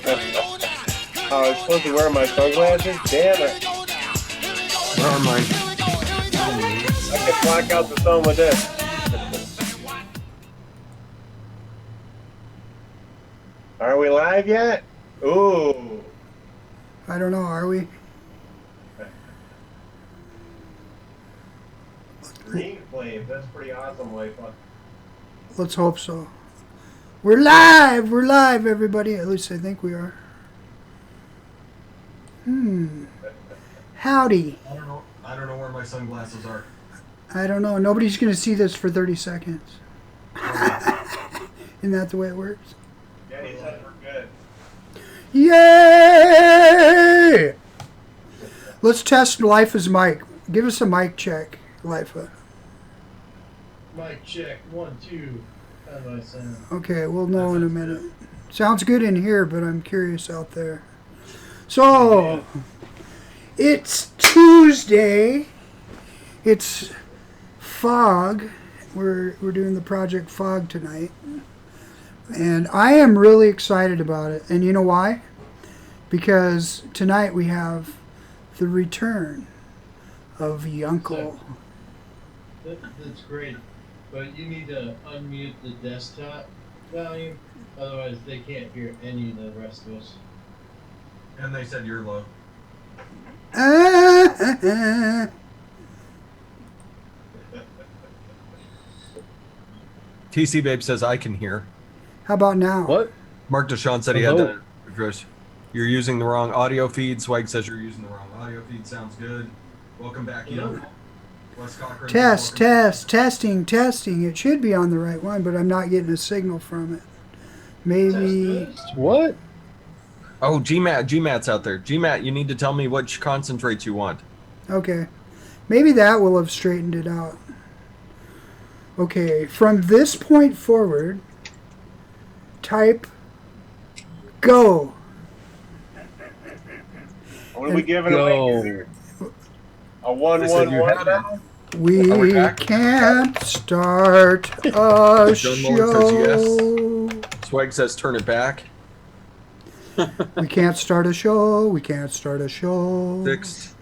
Oh, I was supposed to wear my sunglasses? Damn it. Where are mine? I can block out the sun with this. Are we live yet? Ooh. I don't know, are we? Green flame, that's pretty awesome, Life. Let's hope so. We're live, everybody. At least I think we are. Howdy. I don't know where my sunglasses are. I don't know. Nobody's going to see this for 30 seconds. Isn't that the way it works? Yeah, he said we're good. Yay! Let's test Lifa's mic. Give us a mic check, Lifa. Mic check, 1, 2. How do I sound? Okay, we'll know in a minute. Sounds good in here, but I'm curious out there. So, it's Tuesday. It's Fog. We're doing the Project Fog tonight. And I am really excited about it. And you know why? Because tonight we have the return of Yunkle. That's great, but you need to unmute the desktop volume, otherwise they can't hear any of the rest of us. And they said you're low. TC Babe says I can hear. How about now? What? Mark Deshawn said he had to address. You're using the wrong audio feed. Swag says you're using the wrong audio feed. Sounds good. Welcome back, Ian. Wes Cochran. Testing. It should be on the right one, but I'm not getting a signal from it. Maybe. What? Oh, GMAT's out there. GMAT, you need to tell me which concentrates you want. Okay. Maybe that will have straightened it out. Okay, from this point forward, type go. What are we giving away here? A 1-1-1? We can't start a show. Swag says turn it back. We can't start a show. We can't start a show. Fixed.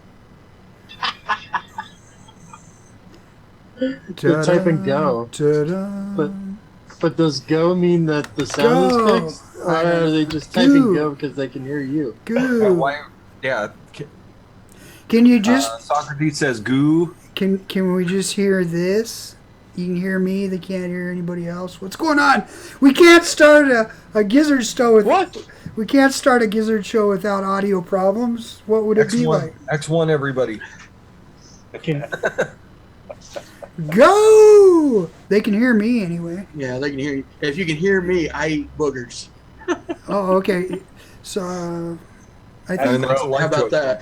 You're typing go. But does go mean that the sound is fixed? Or are they just typing go because they can hear you? Goo. Yeah. Can you just... Socrates says goo. Can we just hear this? You can hear me. They can't hear anybody else. What's going on? We can't start a Gizzard show with... What? We can't start a Gizzard show without audio problems. What would it be like? X1, everybody. Go! They can hear me anyway. Yeah, they can hear you. If you can hear me, I eat boogers. Oh, okay. So, I think. How about that?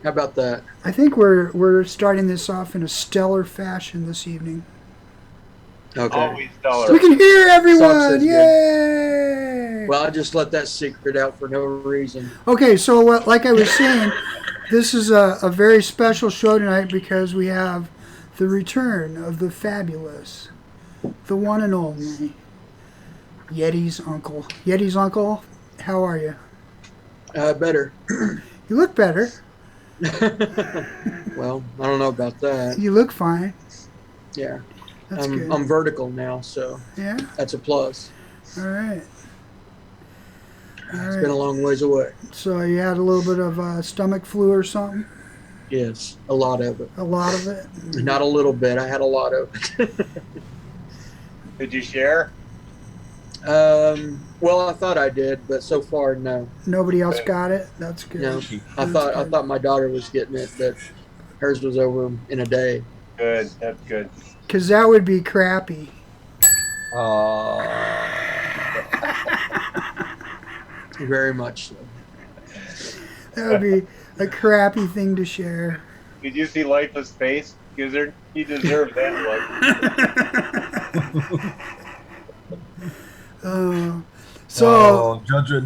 How about that? I think we're starting this off in a stellar fashion this evening. Okay. Always stellar. We can hear everyone! Sucks, Yay! Well, I just let that secret out for no reason. Okay, so like I was saying, this is a very special show tonight because we have the return of the fabulous, the one and only, Yeti's uncle. Yeti's uncle, how are you? Better. You look better. Well, I don't know about that. You look fine. Yeah. That's good. I'm vertical now, so Yeah? that's a plus. All right. It's been a long ways away. So you had a little bit of stomach flu or something? Yes, a lot of it. A lot of it? Not a little bit. I had a lot of it. Did you share? Well, I thought I did, but so far, no. Nobody else got it? That's good. No, I thought my daughter was getting it, but hers was over in a day. Good, that's good. Because that would be crappy. Very much so. That would be a crappy thing to share. Did you see Lifeless face, Gizzard? He deserved that one.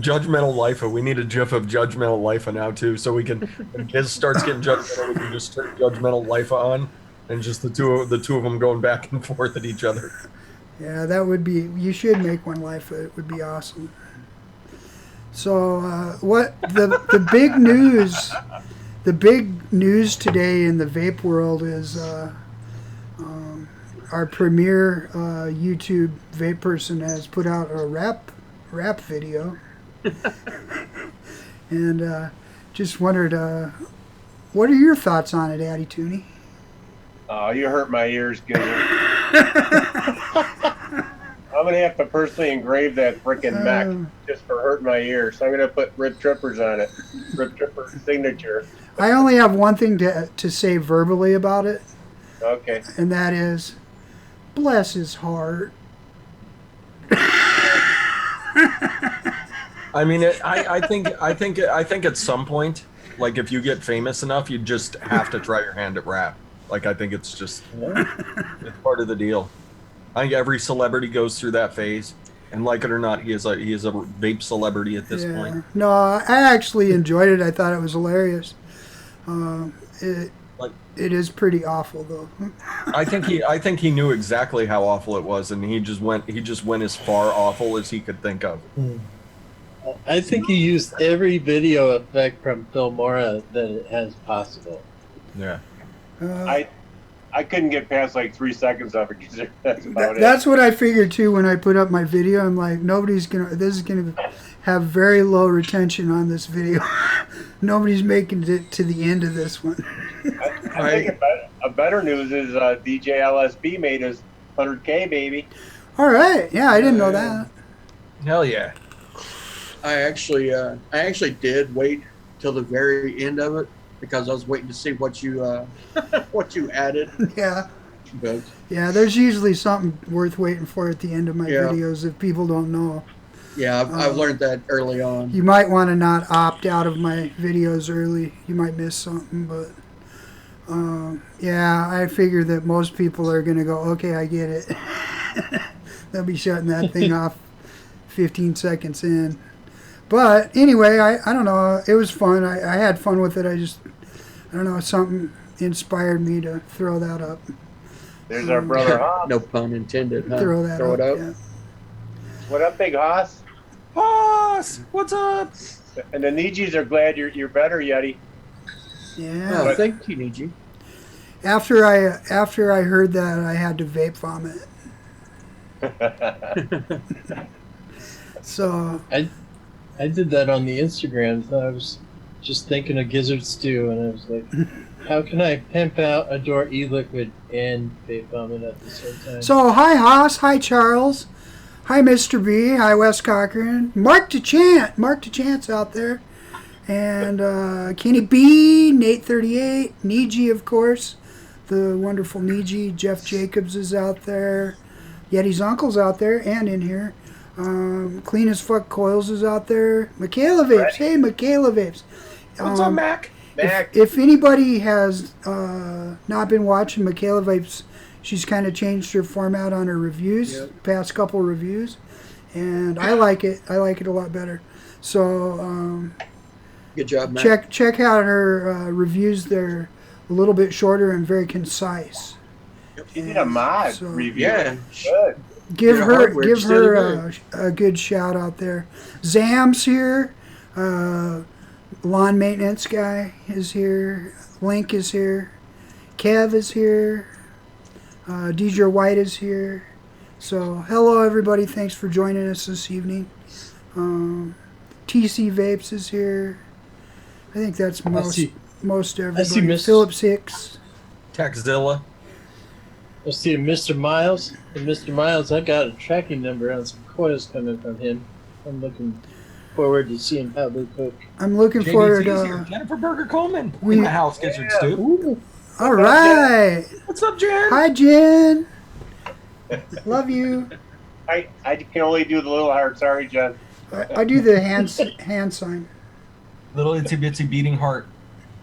Judgmental Life. We need a gif of Judgmental Life now too, so we can when Giz starts getting judgmental, we can just turn Judgmental Life on, and just the two of them going back and forth at each other. Yeah, that would be. You should make one life. It would be awesome. So what the big news? The big news today in the vape world is our premier YouTube vape person has put out a rap video, and just wondered, what are your thoughts on it, Addy Tooney? Oh, you hurt my ears, Gizzard. I'm gonna have to personally engrave that frickin' mech just for hurting my ears. So I'm gonna put Rip Trippers on it. Rip Tripper signature. I only have one thing to say verbally about it, Okay. and that is, bless his heart. I mean, I think at some point, like if you get famous enough, you just have to try your hand at rap. Like I think it's just it's part of the deal. I think every celebrity goes through that phase, and like it or not, he is a vape celebrity at this point. No, I actually enjoyed it. I thought it was hilarious. It is pretty awful though. I think he knew exactly how awful it was, and he just went as far awful as he could think of. I think he used every video effect from Filmora that it has possible. Yeah. I couldn't get past like 3 seconds of it. That's about it. That's what I figured too when I put up my video. I'm like, this is gonna have very low retention on this video. Nobody's making it to the end of this one. I think a better news is DJ LSB made his 100K, baby. All right, yeah, I didn't know that. Hell yeah. I actually did wait till the very end of it because I was waiting to see what you added. Yeah. But Yeah, there's usually something worth waiting for at the end of my videos if people don't know. yeah, I've learned that early on. You might want to not opt out of my videos early. You might miss something, but yeah, I figure that most people are going to go, okay, I get it. They'll be shutting that thing off 15 seconds in. But anyway, I don't know. It was fun. I had fun with it. I don't know, something inspired me to throw that up. There's our brother Haas. No pun intended. Huh? Throw that Throw up, it up. yeah. What up, big Haas? Haas, what's up? And the Nijis are glad you're better, Yeti. Yeah. Oh, thank you, Niji. After I heard that, I had to vape vomit. So I did that on the Instagram. So I was just thinking of Gizzard Stew, and I was like, how can I pimp out Adore E-Liquid and vape vomit at the same time? So hi Haas, hi Charles, hi Mr. B, hi Wes Cochran, Mark DeChant's out there, and Kenny B, Nate 38, Niji of course, the wonderful Niji, Jeff Jacobs is out there, Yeti's uncle's out there and in here. Clean as fuck Coils is out there. Michaela Vapes. Hey, Michaela Vapes. What's up, Mac? If anybody has not been watching Michaela Vapes, she's kind of changed her format on her reviews, past couple reviews, and I like it. I like it a lot better. So Good job, Mac. check out her reviews. They're a little bit shorter and very concise. She did a mod review. Yeah. Good. Give Your her hardware give just her did a good shout out there. Zam's here. Lawn maintenance guy is here. Link is here. Kev is here. DJ White is here. So hello everybody. Thanks for joining us this evening. TC Vapes is here. I think that's most everybody. Phillips Hicks. Taxzilla. Let's see, Mr. Miles. And Mr. Miles, I got a tracking number on some coils coming from him. I'm looking forward to seeing how they cook. I'm looking JDT's forward here. to. Jennifer Burger Coleman in the house, Gizzard Stew. All right. What's up, Jen? Hi, Jen. Love you. I can only do the little heart. Sorry, Jen. I do the hand sign. Little itsy bitsy beating heart.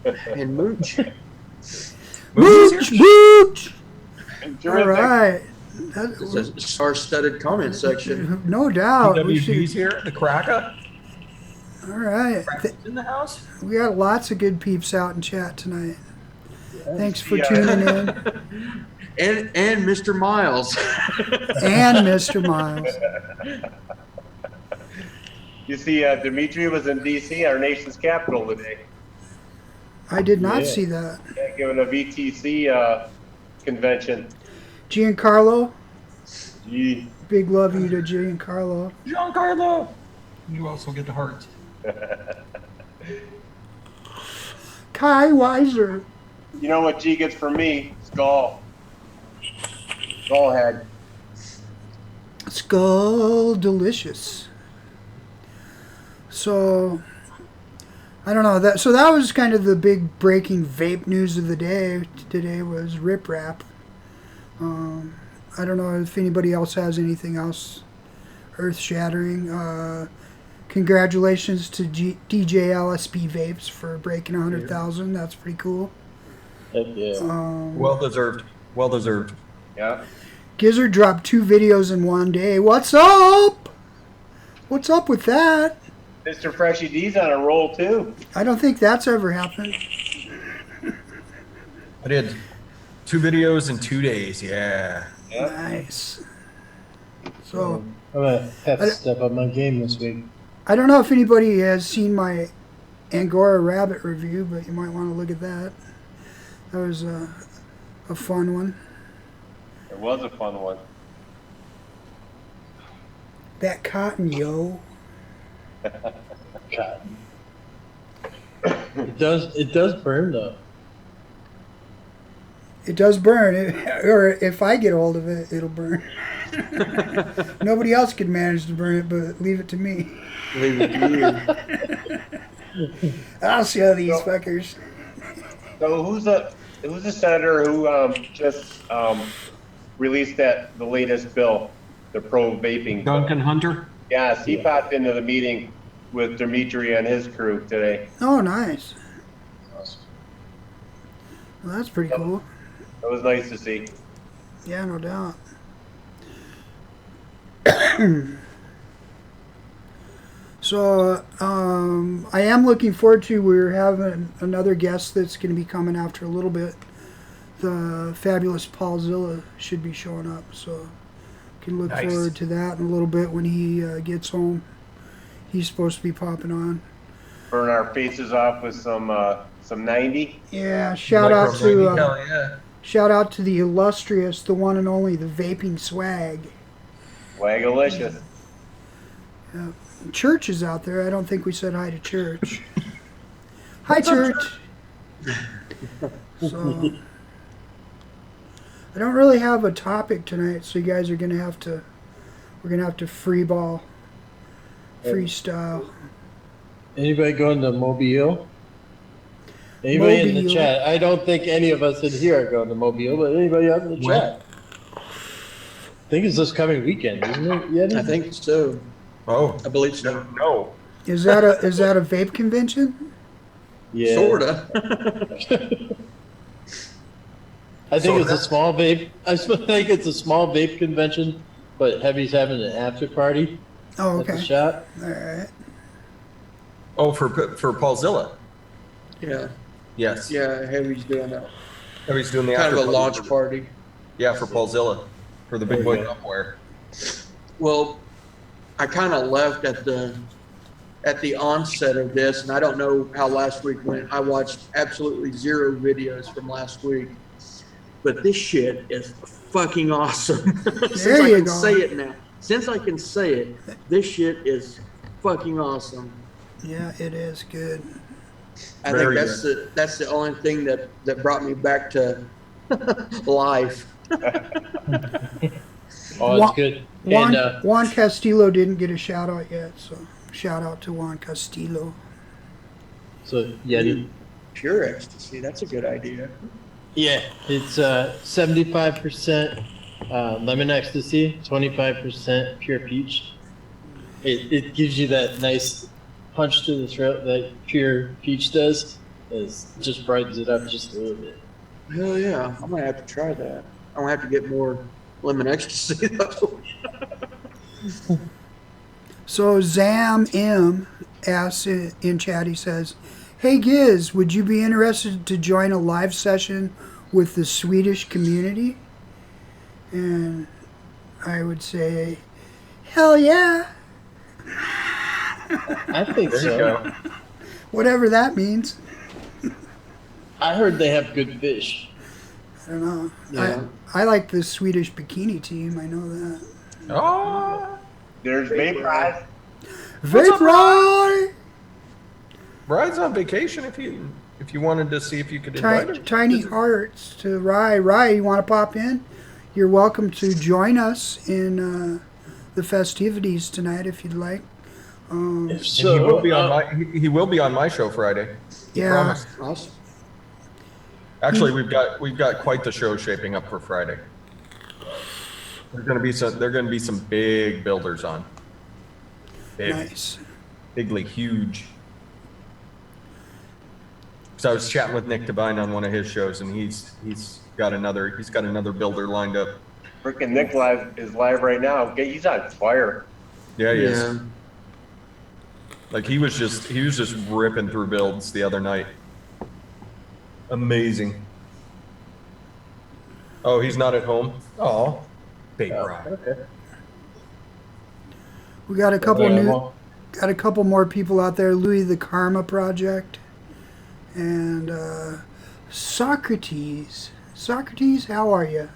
And Mooch. Mooch, mooch. All Terrific. right. It's a star-studded comment section. No doubt. We WG's should, here. The Cracker. all right. Cracker's in the house. We got lots of good peeps out in chat tonight. Thanks for tuning in. And Mr. Miles. And Mr. Miles. You see, Dimitri was in D.C., our nation's capital today, I did not Yeah. see that. giving a VTC convention. Giancarlo, Gee. big love you to Giancarlo. Giancarlo. You also get the heart. Kai Weiser. You know what G gets from me? Skull. Skull head. Skull delicious. So I don't know that. So that was kind of the big breaking vape news of the day. Today was Rip Rap. I don't know if anybody else has anything else earth shattering. Congratulations to DJ LSP Vapes for breaking 100,000. That's pretty cool. Heck yeah. Well deserved. Well deserved. Yeah. Gizzard dropped 2 videos in one day. What's up? What's up with that? Mr. Freshy D's on a roll, too. I don't think that's ever happened. I did 2 videos in 2 days. Yeah. Yep. Nice. So, I'm gonna have to step up my game this week. I don't know if anybody has seen my Angora Rabbit review, but you might want to look at that. That was a fun one. It was a fun one. That cotton, yo. God. It does burn though. It does burn, or if I get hold of it, it'll burn. Nobody else could manage to burn it, but leave it to me. Leave it to you. I'll show these fuckers. So who's the senator who just released the latest bill, the pro vaping bill? Duncan Hunter. Yes, he popped into the meeting with Dimitri and his crew today. Oh, nice. Awesome. Well, that's pretty cool. It was nice to see. Yeah, no doubt. So, I am looking forward to, we're having another guest that's going to be coming after a little bit. The fabulous Paul Zilla should be showing up, so can look Nice. forward to that in a little bit when he gets home. He's supposed to be popping on. Burn our faces off with some 90. Yeah, shout out to Hell yeah. shout out to the illustrious, the one and only, the Vaping Swag. Wagalicious. Church is out there. I don't think we said hi to Church. Hi, Church. So, I don't really have a topic tonight, so you guys are gonna have to. We're gonna have to freestyle. Anybody going to Mobile? Anybody in the Mobile. chat? I don't think any of us in here are going to Mobile, but anybody out in the When? chat? I think it's this coming weekend, isn't it? Yeah, I think so. Oh. I believe so. No. Is that a vape convention? yeah. Sorta. I think it's a Sorta. small vape. I think it's a small vape convention, but Heavy's having an after party Oh, at the okay. shop. All right. Oh, for Paulzilla. Yeah. Yes. Yeah, Heavy's doing that. He's doing the Kind of a after launch party. Yeah, for Paulzilla. For the big boy cupware. Well, I kind of left at the onset of this, and I don't know how last week went. I watched absolutely 0 videos from last week, but this shit is fucking awesome. Since There I you can go. say it now, since I can say it, this shit is fucking awesome. Yeah, it is good. I Very think that's the only thing that brought me back to life. Oh, it's good. Juan, And Juan Castillo didn't get a shout out yet, so shout out to Juan Castillo. so Yeti. Pure ecstasy. That's a good idea. Yeah, it's 75% lemon ecstasy, 25% pure peach. It gives you that nice punch to the throat that pure peach does. It just brightens it up just a little bit. Hell yeah. I'm going to have to try that. I'm going to have to get more lemon ecstasy, though. So Zam M asks in chat, he says, "Hey Giz, would you be interested to join a live session with the Swedish community?" And I would say, hell yeah. I think There you so. go. Whatever that means. I heard they have good fish. I don't know. Yeah. I like the Swedish bikini team. I know that. Oh, There's Vaporize. What's up, Vape Bride's on vacation. If you wanted to see if you could invite her. Tiny hearts to Rye. Rye, you want to pop in? You're welcome to join us in the festivities tonight if you'd like. If And so, he will be on my show Friday. Yeah. Promise. Awesome. Actually, we've got quite the show shaping up for Friday. There's going to be some big builders on. Big, Nice. bigly huge. So I was chatting with Nick Devine on one of his shows, and he's got another builder lined up. Freaking Nick is live right now. He's on fire. Yeah, he is. Yeah. Like he was just ripping through builds the other night. Amazing. Oh, he's not at home. Oh, big rock. okay. We got a couple Yeah, new, well, got a couple more people out there. Louis the Karma Project, and Socrates. Socrates, how are you?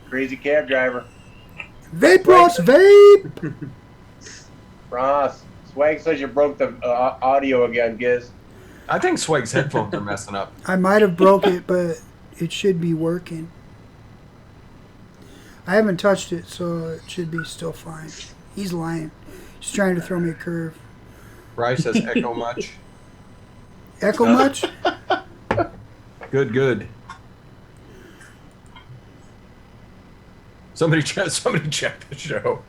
Crazy cab driver. Vape Ross Vape. Ross. Swag says you broke the audio again, Giz. I think Swag's headphones are messing up. I might have broke it, but it should be working. I haven't touched it, so it should be still fine. He's lying. He's trying to throw me a curve. Bryce says echo much. Echo much? Good. Somebody check the show.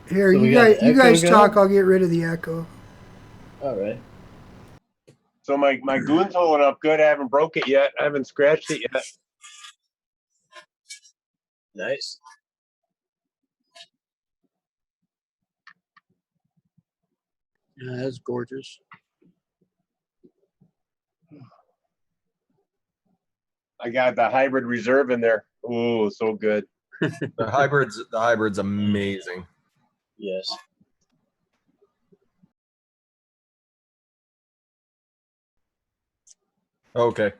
Here, So we you got guys, the you echo guys going? talk. I'll get rid of the echo. all right. So my goon's holding up good. I haven't broke it yet. I haven't scratched it yet. Nice. Yeah, that's gorgeous. I got the hybrid reserve in there. Ooh, so good. The hybrid's amazing. Yes. Okay.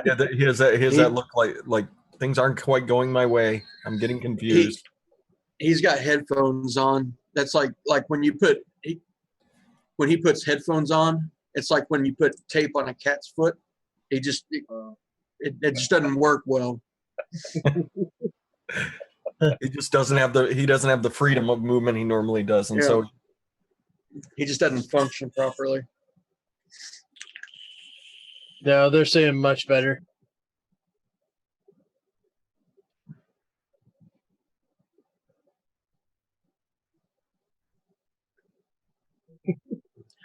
Yeah, he has that look like things aren't quite going my way. I'm getting confused. He's got headphones on. That's like when you when he puts headphones on, it's like when you put tape on a cat's foot. It just doesn't work well. He just doesn't have the freedom of movement he normally does, and so He just doesn't function properly. No, they're saying much better.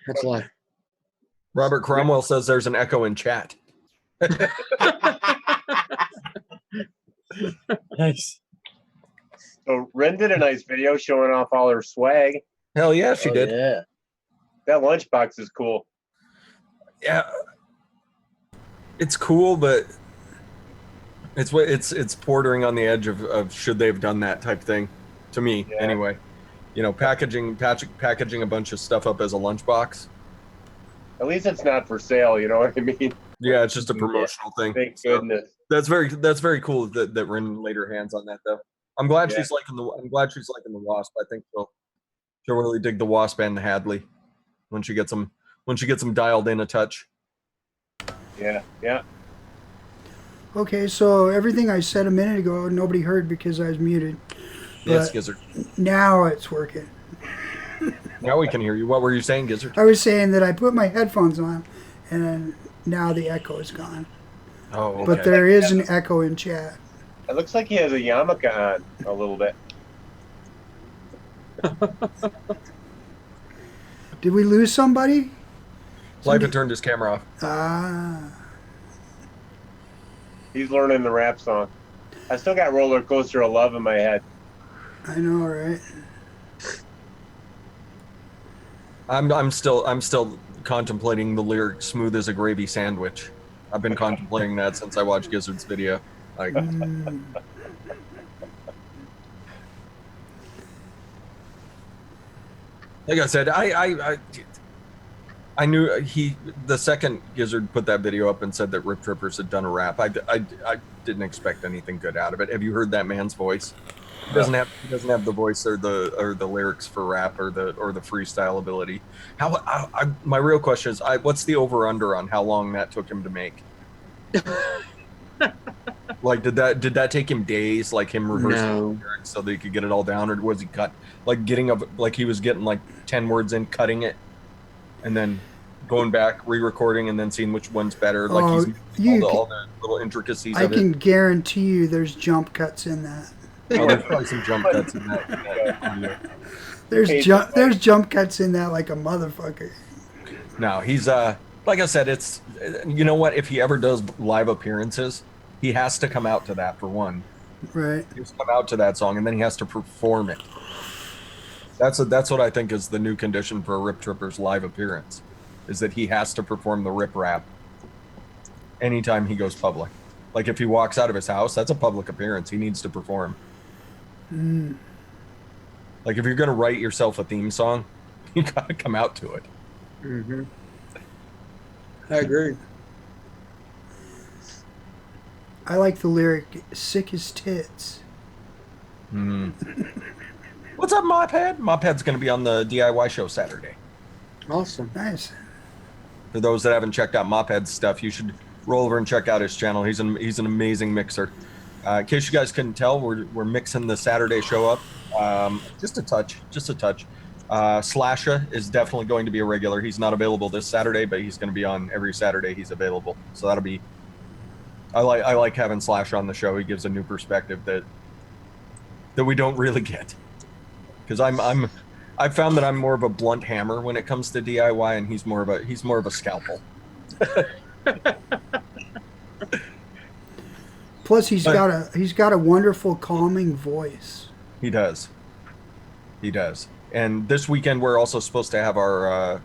That's why. Robert Cromwell says there's an echo in chat. Nice. So Ren did a nice video showing off all her swag. Hell yeah, she Oh, did. Yeah. That lunchbox is cool. Yeah, it's cool, but it's bordering on the edge of should they have done that type thing, to me Yeah. anyway. You know, packaging a bunch of stuff up as a lunchbox. At least it's not for sale. You know what I mean? Yeah, it's just a promotional thing. Thank So goodness. that's very cool that Rin laid her hands on that though. I'm glad Yeah. she's liking the Wasp. I think she'll really dig the Wasp and the Hadley when she gets them dialed in a touch. Yeah. Okay, so everything I said a minute ago, nobody heard because I was muted. Yes, But Gizzard. now it's working. Now we can hear you. What were you saying, Gizzard? I was saying that I put my headphones on, and now the echo is gone. Oh, okay. But there is an echo in chat. It looks like he has a yarmulke on a little bit. Did we lose somebody? Life had turned his camera off. Ah, He's learning the rap song. I still got Roller Coaster of Love in my head. I know, right? I'm still contemplating the lyric "smooth as a gravy sandwich." I've been contemplating that since I watched Gizzard's video. Like, Like I said, I knew the second Gizzard put that video up and said that Rip Trippers had done a rap. I didn't expect anything good out of it. Have you heard that man's voice? He doesn't have the voice or the lyrics for rap or the freestyle ability. My real question is, what's the over under on how long that took him to make? Like, did that take him days, like him rehearsing lyrics so that he could get it all down, or was he cut like he was getting like 10 words in, cutting it, and then going back, re-recording, and then seeing which one's better? Like all the little intricacies. I can guarantee you, there's jump cuts in that. Oh, there's probably some jump cuts in that. There's jump cuts in that like a motherfucker. No, he's like I said, it's, you know what? If he ever does live appearances, he has to come out to that for one. Right. He has to come out to that song, and then he has to perform it. That's what I think is the new condition for a Rip Tripper's live appearance, is that he has to perform the rip rap anytime he goes public. Like if he walks out of his house, that's a public appearance. He needs to perform. Like if you're gonna write yourself a theme song, you gotta come out to it. Mm-hmm. I agree. I like the lyric "sick as tits." What's up, Mophead? Mophead's gonna be on the DIY show Saturday. Awesome. Nice. For those that haven't checked out Mophead's stuff, you should roll over and check out his channel. He's an amazing mixer. In case you guys couldn't tell, we're mixing the Saturday show up. Just a touch. Slasha is definitely going to be a regular. He's not available this Saturday, but he's going to be on every Saturday he's available. So that'll be. I like having Slasha on the show. He gives a new perspective that we don't really get. Because I've found that I'm more of a blunt hammer when it comes to DIY, and he's more of a scalpel. Plus, he's got a wonderful calming voice. He does. And this weekend we're also supposed to have our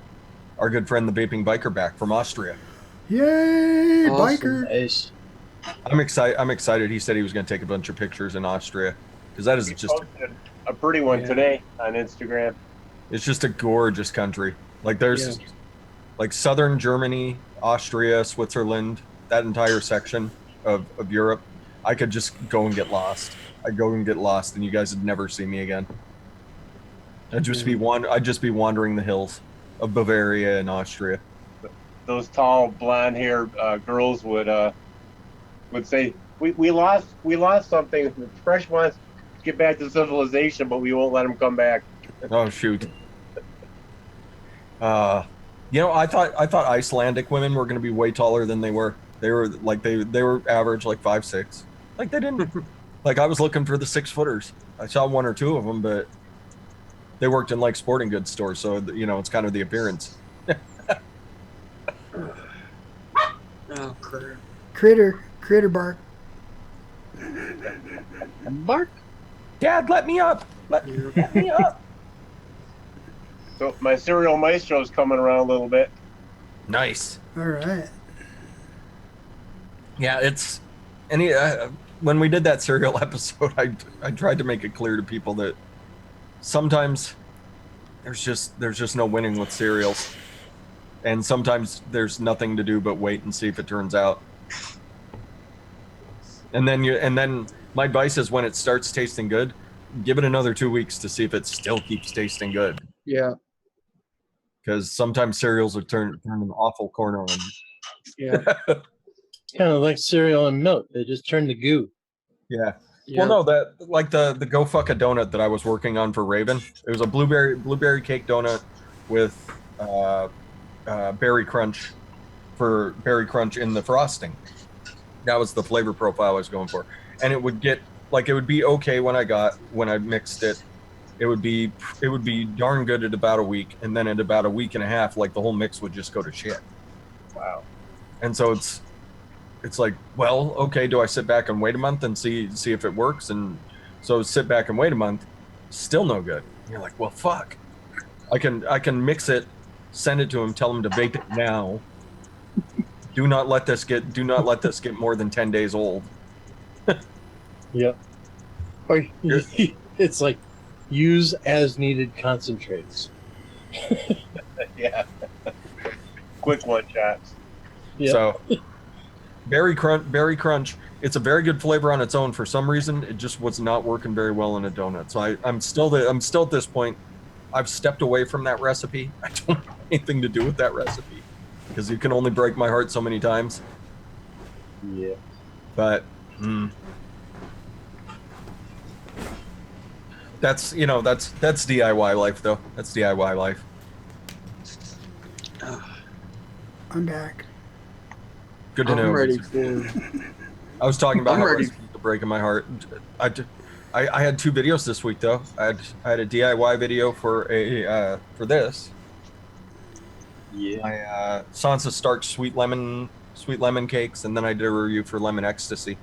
good friend the Vaping Biker back from Austria. Yay, Awesome. biker! Nice. I'm excited. He said he was going to take a bunch of pictures in Austria, because that is just a pretty one today on Instagram. It's just a gorgeous country. Like there's like southern Germany, Austria, Switzerland, that entire section of Europe. I could just go and get lost. I'd go and get lost, and you guys would never see me again. I'd just be wandering the hills of Bavaria and Austria. Those tall blonde hair girls would say, we lost something. The fresh wants to get back to civilization, but we won't let them come back. Oh shoot. I thought Icelandic women were going to be way taller than they were. They were like they were average, like 5'6". Like they didn't. Like I was looking for the 6-footers. I saw one or two of them, but they worked in like sporting goods stores, so it's kind of the appearance. Oh, crap. Critter bark. Bark. Dad, let me up. Let me up. So my Serial Maestro's coming around a little bit. Nice. All right. Yeah, it's when we did that cereal episode, I tried to make it clear to people that sometimes there's just no winning with cereals, and sometimes there's nothing to do but wait and see if it turns out. And then my advice is, when it starts tasting good, give it another 2 weeks to see if it still keeps tasting good. Yeah. Because sometimes cereals are turned an awful corner on. Yeah. Kind of like cereal and milk. They just turn to goo. Yeah. Yeah. Well, no, that like the Go Fuck a Donut that I was working on for Raven. It was a blueberry cake donut with berry crunch in the frosting. That was the flavor profile I was going for, and it would be okay when I mixed it. It would be darn good at about a week, and then at about a week and a half, like the whole mix would just go to shit. Wow. And so it's like, well, okay, do I sit back and wait a month and see if it works? And so sit back and wait a month, still no good. And you're like, well, fuck. I can mix it, send it to him, tell him to vape it now. Do not let this get more than 10 days old. Yep. Or it's like use as needed concentrates. Yeah. Quick one shots. Yeah. So berry crunch. It's a very good flavor on its own. For some reason, it just was not working very well in a donut. So I'm still at this point. I've stepped away from that recipe. I don't have anything to do with that recipe because you can only break my heart so many times. Yeah. But that's that's DIY life though. That's DIY life. I'm back. Good to know. I'm ready for. I was talking about I'm how ready. recipes are breaking my heart. I had 2 videos this week though. I had a DIY video for for this. Yeah. My Sansa Stark sweet lemon cakes, and then I did a review for lemon ecstasy.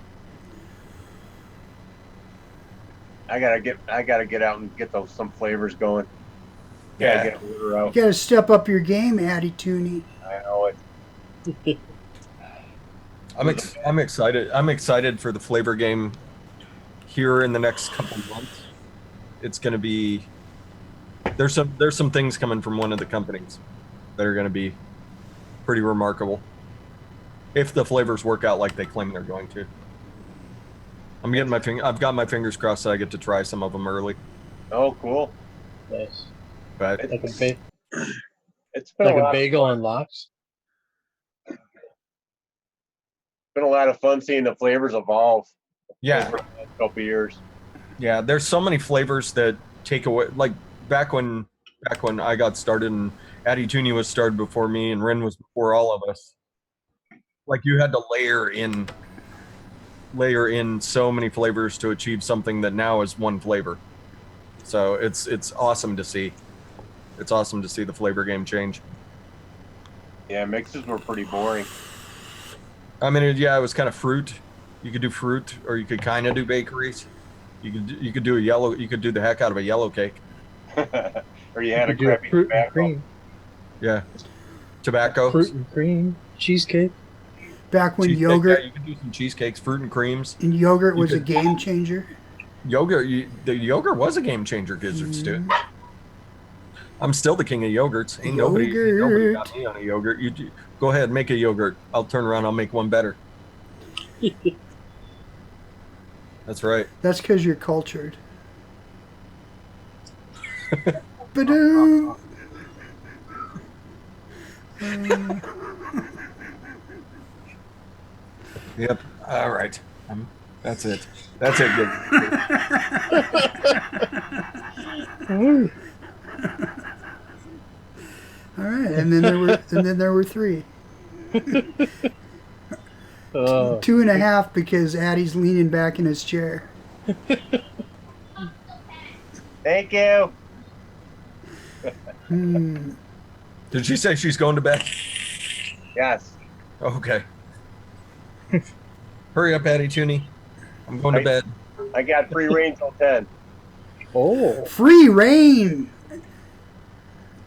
I gotta get out and get some flavors going. Yeah. Get an order out. You gotta step up your game, Addy Tooney. I know it. I'm excited. I'm excited for the flavor game here in the next couple of months. It's going to be there's some things coming from one of the companies that are going to be pretty remarkable if the flavors work out like they claim they're going to. I've got my fingers crossed that I get to try some of them early. Oh, cool. Nice. But Like It's been a bagel on lox. been a lot of fun seeing the flavors evolve. yeah, Over the last couple of years. yeah, there's so many flavors that take away. Like back when I got started, and Addy Tooney was started before me, and Ren was before all of us. Like you had to layer in so many flavors to achieve something that now is one flavor. So it's awesome to see. It's awesome to see the flavor game change. Yeah, mixes were pretty boring. I mean, it was kind of fruit. You could do fruit, or you could kind of do bakeries. You could do you could do the heck out of a yellow cake. Or you had a You do crappy fruit and tobacco. cream. Yeah, tobacco. Fruit and cream. Cheesecake. Back when Cheesecake, yogurt yeah, you can do some cheesecakes, fruit and creams. and yogurt was a could- game changer. The yogurt was a game changer, Gizzard Stew. I'm still the king of yogurts. Ain't nobody got me on a yogurt. Go ahead, make a yogurt. I'll turn around. I'll make one better. That's right. That's because you're cultured. Ba-doo. Yep. All right. That's it. That's it. Good. All right, and then there were 3. Oh. 2.5 because Addie's leaning back in his chair. Thank you. Did she say she's going to bed? Yes. Okay. Hurry up, Addy Tooney. I'm going to bed. I got free reign till 10. Oh. Free reign.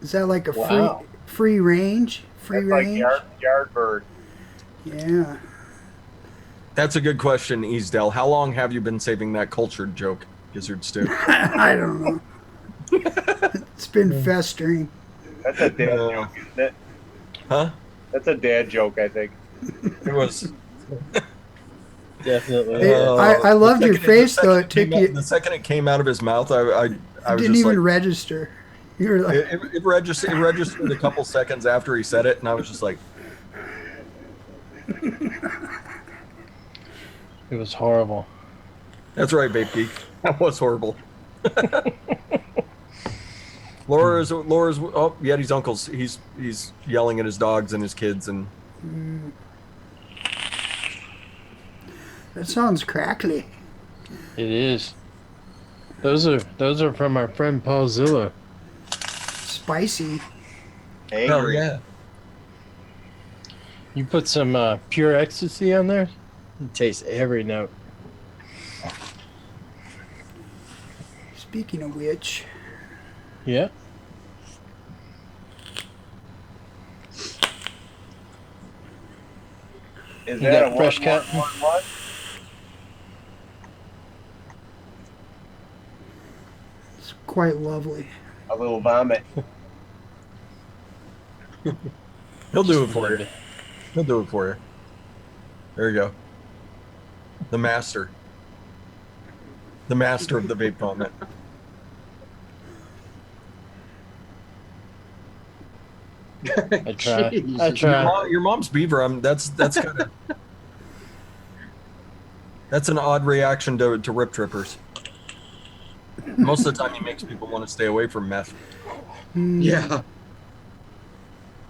Is that like a Wow. free range? Free That's like range? yard bird. Yeah. That's a good question, Easdale. How long have you been saving that cultured joke, Gizzard Stew? I don't know. It's been festering. That's a dad joke, isn't it? Huh? That's a dad joke, I think. It was. Definitely. Hey, I loved your face though. It took you. The second it came out of his mouth, I was Didn't just even like, register. You were like, it registered a couple seconds after he said it, and I was just like, It was horrible. "That's right, Vape Geek. That was horrible." Laura's. Oh, Yeti's uncle's. He's yelling at his dogs and his kids, and that sounds crackly. It is. Those are from our friend Paul Zilla. Spicy. Angry. hell yeah. You put some pure ecstasy on there, it tastes every note. Speaking of which, Yeah. Is You that got a fresh one, cut? one? it's quite lovely. A little vomit. He'll do it Just for love you. it. He'll do it for you. There you go. The master. The master of the vape comment. I try. I Jesus. try. Your mom's beaver. That's kind of that's an odd reaction to rip trippers. Most of the time, he makes people want to stay away from meth. Yeah.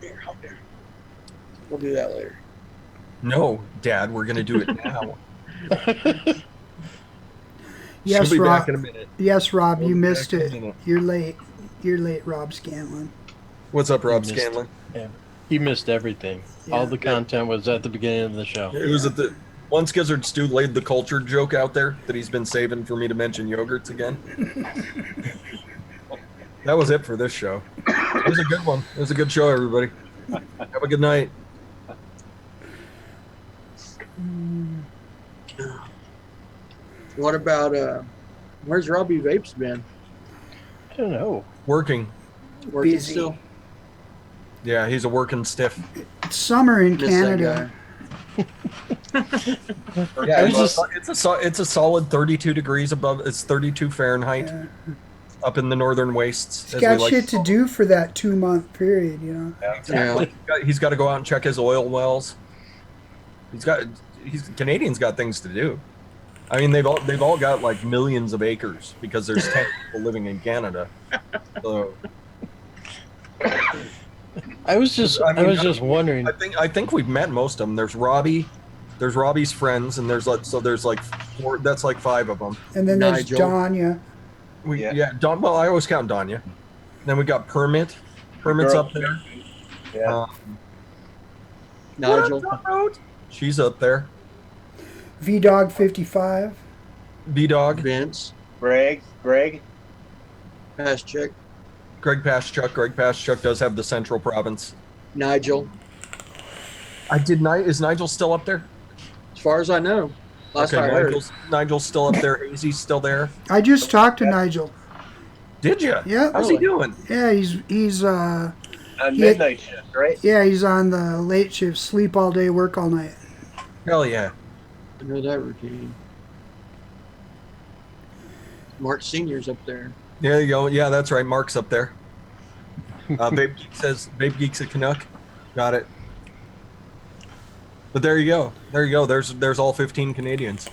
Here, out there. We'll do that later. No, Dad, we're gonna do it now. Yes, She'll be Rob. back in a minute. Yes, Rob, We'll you be missed back in a it. minute. You're late. You're late, Rob Scanlon. What's up, Rob missed Scanlon? You missed everything. Yeah. All the content was at the beginning of the show. It was at the once Gizzard Stew laid the culture joke out there that he's been saving for me to mention yogurts again. That was it for this show. It was a good one. It was a good show, everybody. Have a good night. What about where's Robbie Vapes been? I don't know. Working. Working Busy. still? Yeah, he's a working stiff. It's summer in Miss Canada. Yeah, was just- it's a solid 32 degrees above. It's 32 Fahrenheit Yeah. up in the northern wastes. He's as got we like shit to call do for that 2-month period, you know. it. Exactly. He's got to go out and check his oil wells. Canadians got things to do. I mean, they've all got like millions of acres because there's 10 people living in Canada. So I was just wondering. I think we've met most of them. There's Robbie, there's Robbie's friends, and there's like four. That's like 5 of them. And then there's Nigel. Danya. Well, I always count Danya. Then we got Permit. Permit's Girl. up there. Yeah. Nigel. What up, Road? She's up there. V-Dog 55. B-Dog. Vince. Greg. Pass check. Greg Paschuk. Greg Paschuk does have the Central Province. Nigel. Is Nigel still up there? As far as I know. Last I heard. Nigel's still up there. Hazy's still there. I just talked to Nigel. Did you? Yeah. How's he doing? Yeah, he's On midnight shift, right? yeah, he's on the late shift, sleep all day, work all night. Hell yeah. I know that routine. Mark Senior's up there. There you go. Yeah, that's right. Mark's up there. Vape Geek says Vape Geek's a Canuck. Got it. But there you go. There you go. There's all 15 Canadians.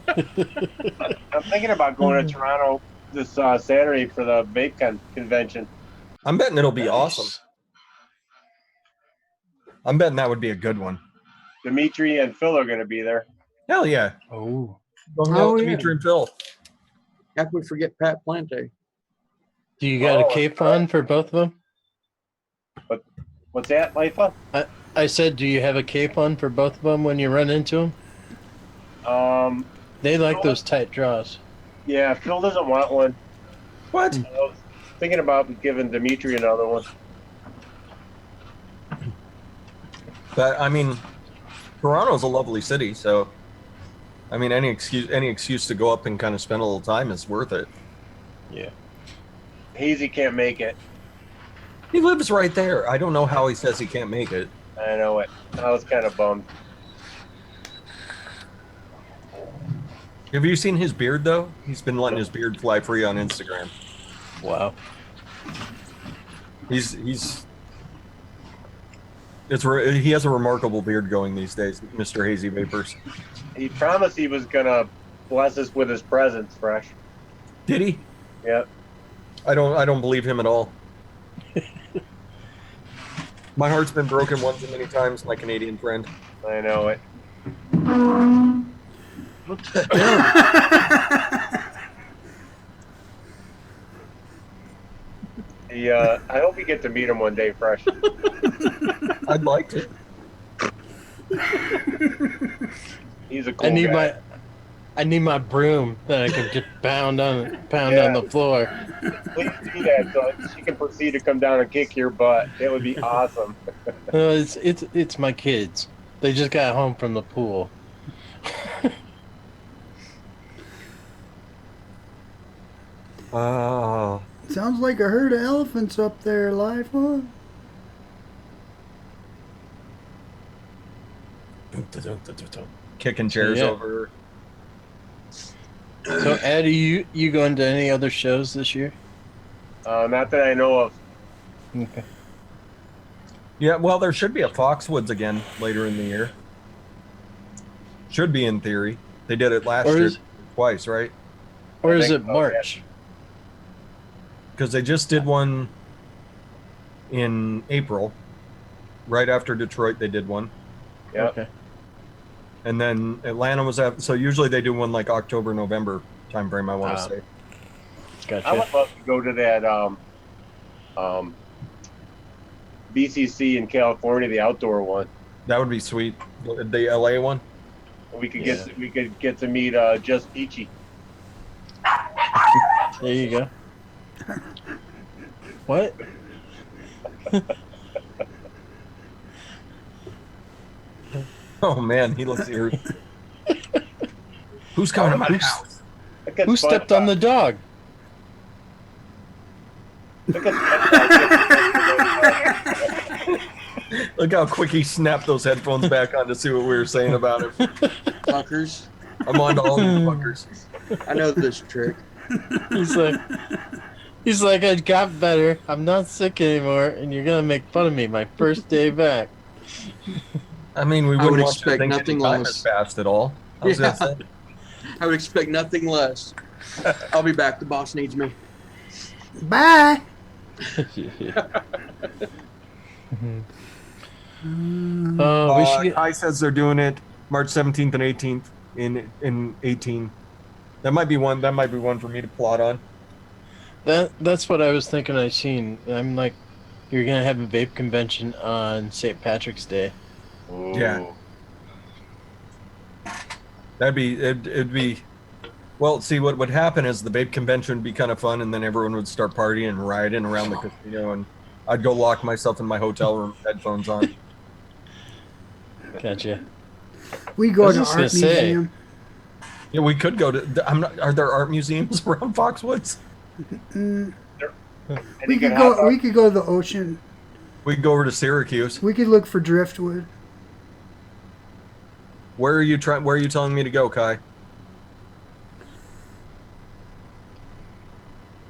I'm thinking about going to Toronto this Saturday for the Vape convention. I'm betting it'll be awesome. I'm betting that would be a good one. Dimitri and Phil are going to be there. Hell yeah. Oh, Oh, yeah. Dimitri and Phil. How could we forget Pat Plante? do you got Oh, a cape on for both of them? What's that, Lifa? I said, do you have a cape on for both of them when you run into them? They like those tight draws. Yeah, Phil doesn't want one. What? I was thinking about giving Dimitri another one. But I mean, Toronto's a lovely city, so I mean, any excuse to go up and kind of spend a little time is worth it. Yeah. Hazy can't make it. He lives right there. I don't know how he says he can't make it. I know it. I was kind of bummed. Have you seen his beard though? He's been letting his beard fly free on Instagram. Wow. He has a remarkable beard going these days, Mr. Hazy Vapors. He promised he was going to bless us with his presence, Fresh. Did he? Yep. I don't believe him at all. My heart's been broken one too many times, my Canadian friend. I know it. What the hell? I hope you get to meet him one day, Fresh. I'd like to. He's a cool guy. I need my broom that I can just pound on the floor. Please do that so she can proceed to come down and kick your butt. It would be awesome. It's my kids. They just got home from the pool. Oh. Sounds like a herd of elephants up there, live, huh? kicking chairs Yeah. over. So, Eddie, you going to any other shows this year? Not that I know of. Okay. Yeah, well, there should be a Foxwoods again later in the year. Should be in theory. They did it last Or year is- twice, right? Or I is think it so, March? Because they just did one in April. Right after Detroit, they did one. Yeah. Okay. And then Atlanta was after. So usually they do one like October, November timeframe, I want to say. Gotcha. I would love to go to that BCC in California, the outdoor one. That would be sweet. The LA one? We could get to meet Just Peachy. There you go. What? Oh, man, he looks eerie. Who's coming to my house? Look at Who stepped on the dog? Look at Look how quick he snapped those headphones back on to see what we were saying about him. Fuckers. I'm on to all you fuckers. I know this trick. He's like, I got better. I'm not sick anymore, and you're gonna make fun of me my first day back. I mean, we I wouldn't would want you to expect think nothing any time less. has passed at all. I was Yeah. gonna say. I would expect nothing less. I'll be back. The boss needs me. Bye. We should get. Kai says they're doing it March 17th and 18th in 18. That might be one. That might be one for me to plot on. That's what I was thinking. I seen. I'm like, you're gonna have a vape convention on St. Patrick's Day. Yeah. That'd be it'd be. Well, see, what would happen is the vape convention would be kind of fun, and then everyone would start partying and rioting around the casino, and I'd go lock myself in my hotel room, headphones on. Gotcha. We I go was to just gonna art say. museum. Yeah, we could go to. I'm not. Are there art museums around Foxwoods? And We you could can go. hop We could go to the ocean. We could go over to Syracuse. We could look for driftwood. Where are you trying? Where are you telling me to go, Kai?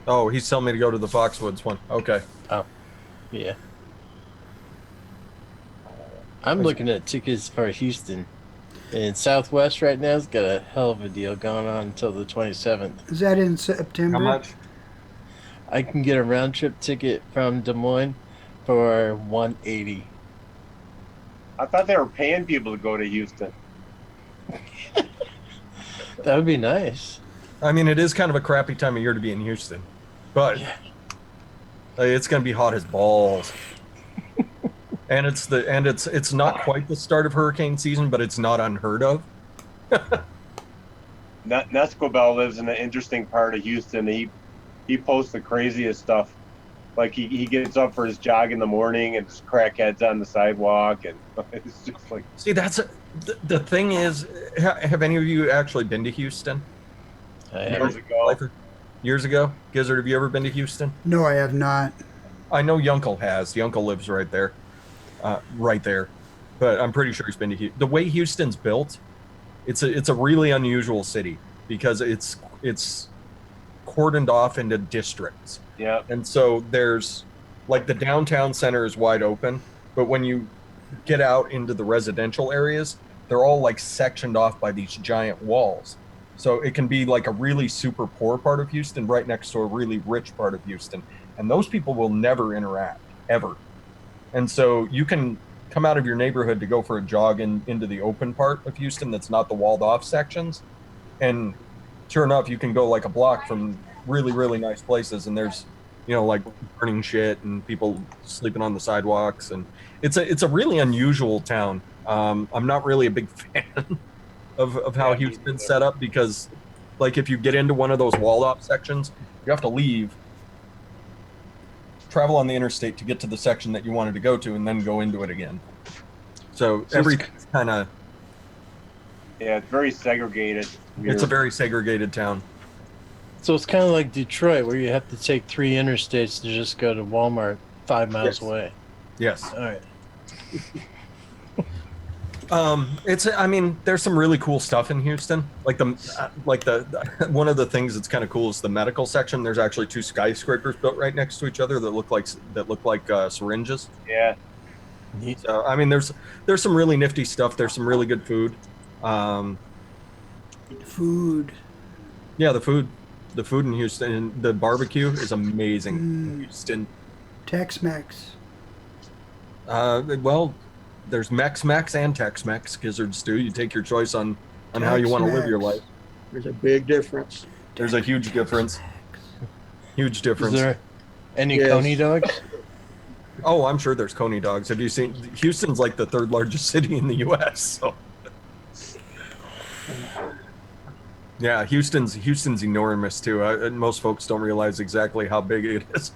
Oh, he's telling me to go to the Foxwoods one. Okay. Yeah. I'm looking at tickets for Houston. And Southwest right now has got a hell of a deal going on until the 27th. Is that in September? How much? I can get a round trip ticket from Des Moines for $180. I thought they were paying people to go to Houston. That would be nice. I mean, it is kind of a crappy time of year to be in Houston, but Yeah. it's going to be hot as balls. And it's not quite the start of hurricane season, but it's not unheard of. Nescobel lives in an interesting part of Houston. He posts the craziest stuff. Like he gets up for his jog in the morning and just crackheads on the sidewalk, and it's just like See, the thing is, have any of you actually been to Houston? years ago. Years ago? Gizzard, have you ever been to Houston? No, I have not. I know Yunkel has. Yunkel lives right there. But I'm pretty sure he's been to Houston. The way Houston's built, it's a really unusual city because it's cordoned off into districts. Yeah. And so there's like the downtown center is wide open, but when you get out into the residential areas, they're all like sectioned off by these giant walls. So it can be like a really super poor part of Houston right next to a really rich part of Houston. And those people will never interact, ever. And so you can come out of your neighborhood to go for a jog into the open part of Houston that's not the walled off sections. And sure enough, you can go like a block from really, really nice places, and there's, like burning shit and people sleeping on the sidewalks. And it's a really unusual town. I'm not really a big fan of how Houston's set up because, like, if you get into one of those walled off sections, you have to leave, travel on the interstate to get to the section that you wanted to go to, and then go into it again. So everything's kind of... Yeah, it's very segregated. It's a very segregated town. So it's kind of like Detroit, where you have to take 3 interstates to just go to Walmart 5 miles Yes. away. Yes. All right. It's, I mean, there's some really cool stuff in Houston. Like one of the things that's kind of cool is the medical section. There's actually 2 skyscrapers built right next to each other that look like syringes. Yeah. So I mean, there's some really nifty stuff. There's some really good food. Food. Yeah, the food in Houston, the barbecue is amazing. In Houston. Tex-Mex. Well, there's Mex and Tex-Mex. Gizzard stew. You take your choice on how you want to live your life. There's a big difference. There's a huge difference. Huge difference. Is there any Yes. Coney dogs? Oh, I'm sure there's Coney dogs. Have you seen? Houston's like the 3rd largest city in the U.S. So, yeah, Houston's enormous too. Most folks don't realize exactly how big it is.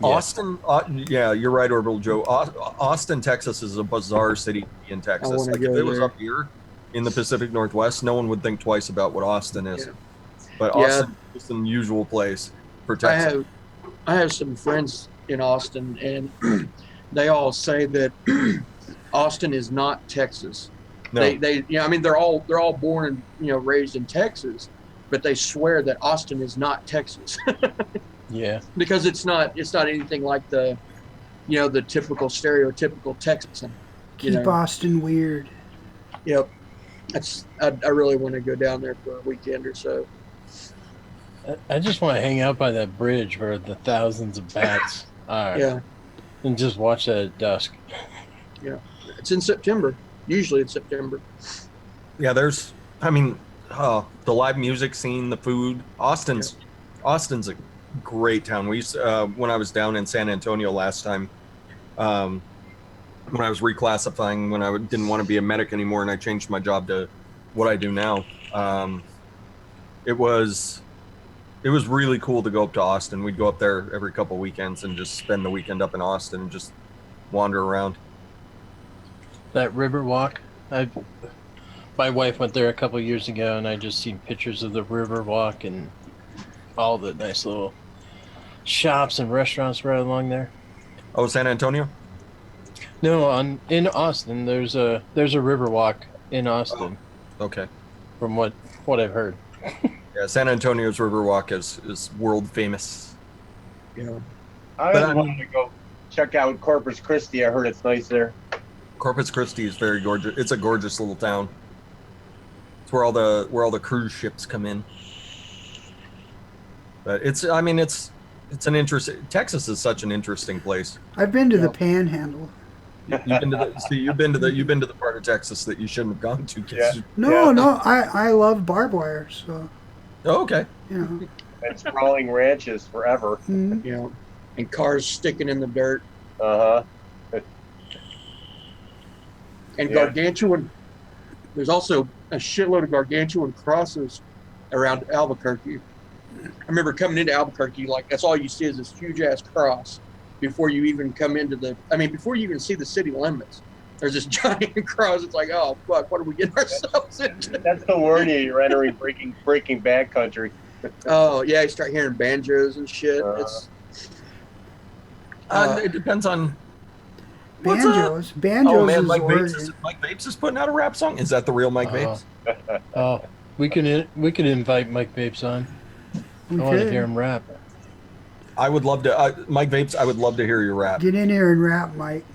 Yeah. Austin, yeah, you're right, Orbital Joe. Austin, Texas is a bizarre city in Texas. wanna Like if go it was there. up here in the Pacific Northwest, no one would think twice about what Austin is. Yeah. But Yeah. Austin is an unusual place for Texas. I have some friends in Austin, and they all say that Austin is not Texas. No. They I mean, they're all born and raised in Texas, but they swear that Austin is not Texas Yeah. because it's not anything like the the typical stereotypical Texan. Keep Austin weird. Yep. I really want to go down there for a weekend or so. I just want to hang out by that bridge where the thousands of bats are. Yeah. And just watch that at dusk. It's in September. Usually it's September. Yeah, there's, I mean, the live music scene, the food. Austin's a great town. We used when I was down in San Antonio last time, when I was reclassifying, when I didn't want to be a medic anymore, and I changed my job to what I do now. It was really cool to go up to Austin. We'd go up there every couple weekends and just spend the weekend up in Austin and just wander around. That river walk, my wife went there a couple years ago, and I just seen pictures of the river walk and all the nice little shops and restaurants right along there. Oh, San Antonio? No, in Austin, there's a river walk in Austin. Oh, okay. From what I've heard. Yeah, San Antonio's Riverwalk is world famous. Yeah. I But wanted to go check out Corpus Christi. I heard it's nice there. Corpus Christi is very gorgeous. It's a gorgeous little town. It's where all the cruise ships come in. But it's an interesting. Texas is such an interesting place. I've been to the Panhandle. You've been to the part of Texas that you shouldn't have gone to. 'Cause Yeah. No, I love barbed wire, so Oh, okay. you And sprawling ranches forever. know. And cars sticking in the dirt. Uh-huh. And Yeah. gargantuan. There's also a shitload of gargantuan crosses around Albuquerque. I remember coming into Albuquerque, like that's all you see is this huge ass cross before you even come into before you even see the city limits. There's this giant cross. It's like, oh fuck, what are we getting ourselves into? That's to warn you, you're entering breaking bad country. Oh yeah, you start hearing banjos and shit. It's It depends on. Banjos. Oh Banjos man, is Mike Oregon. Vapes is putting out a rap song. Is that the real Mike Vapes? Oh, we could invite Mike Vapes on. I want to hear him rap. I would love to, Mike Vapes. I would love to hear your rap. Get in here and rap, Mike.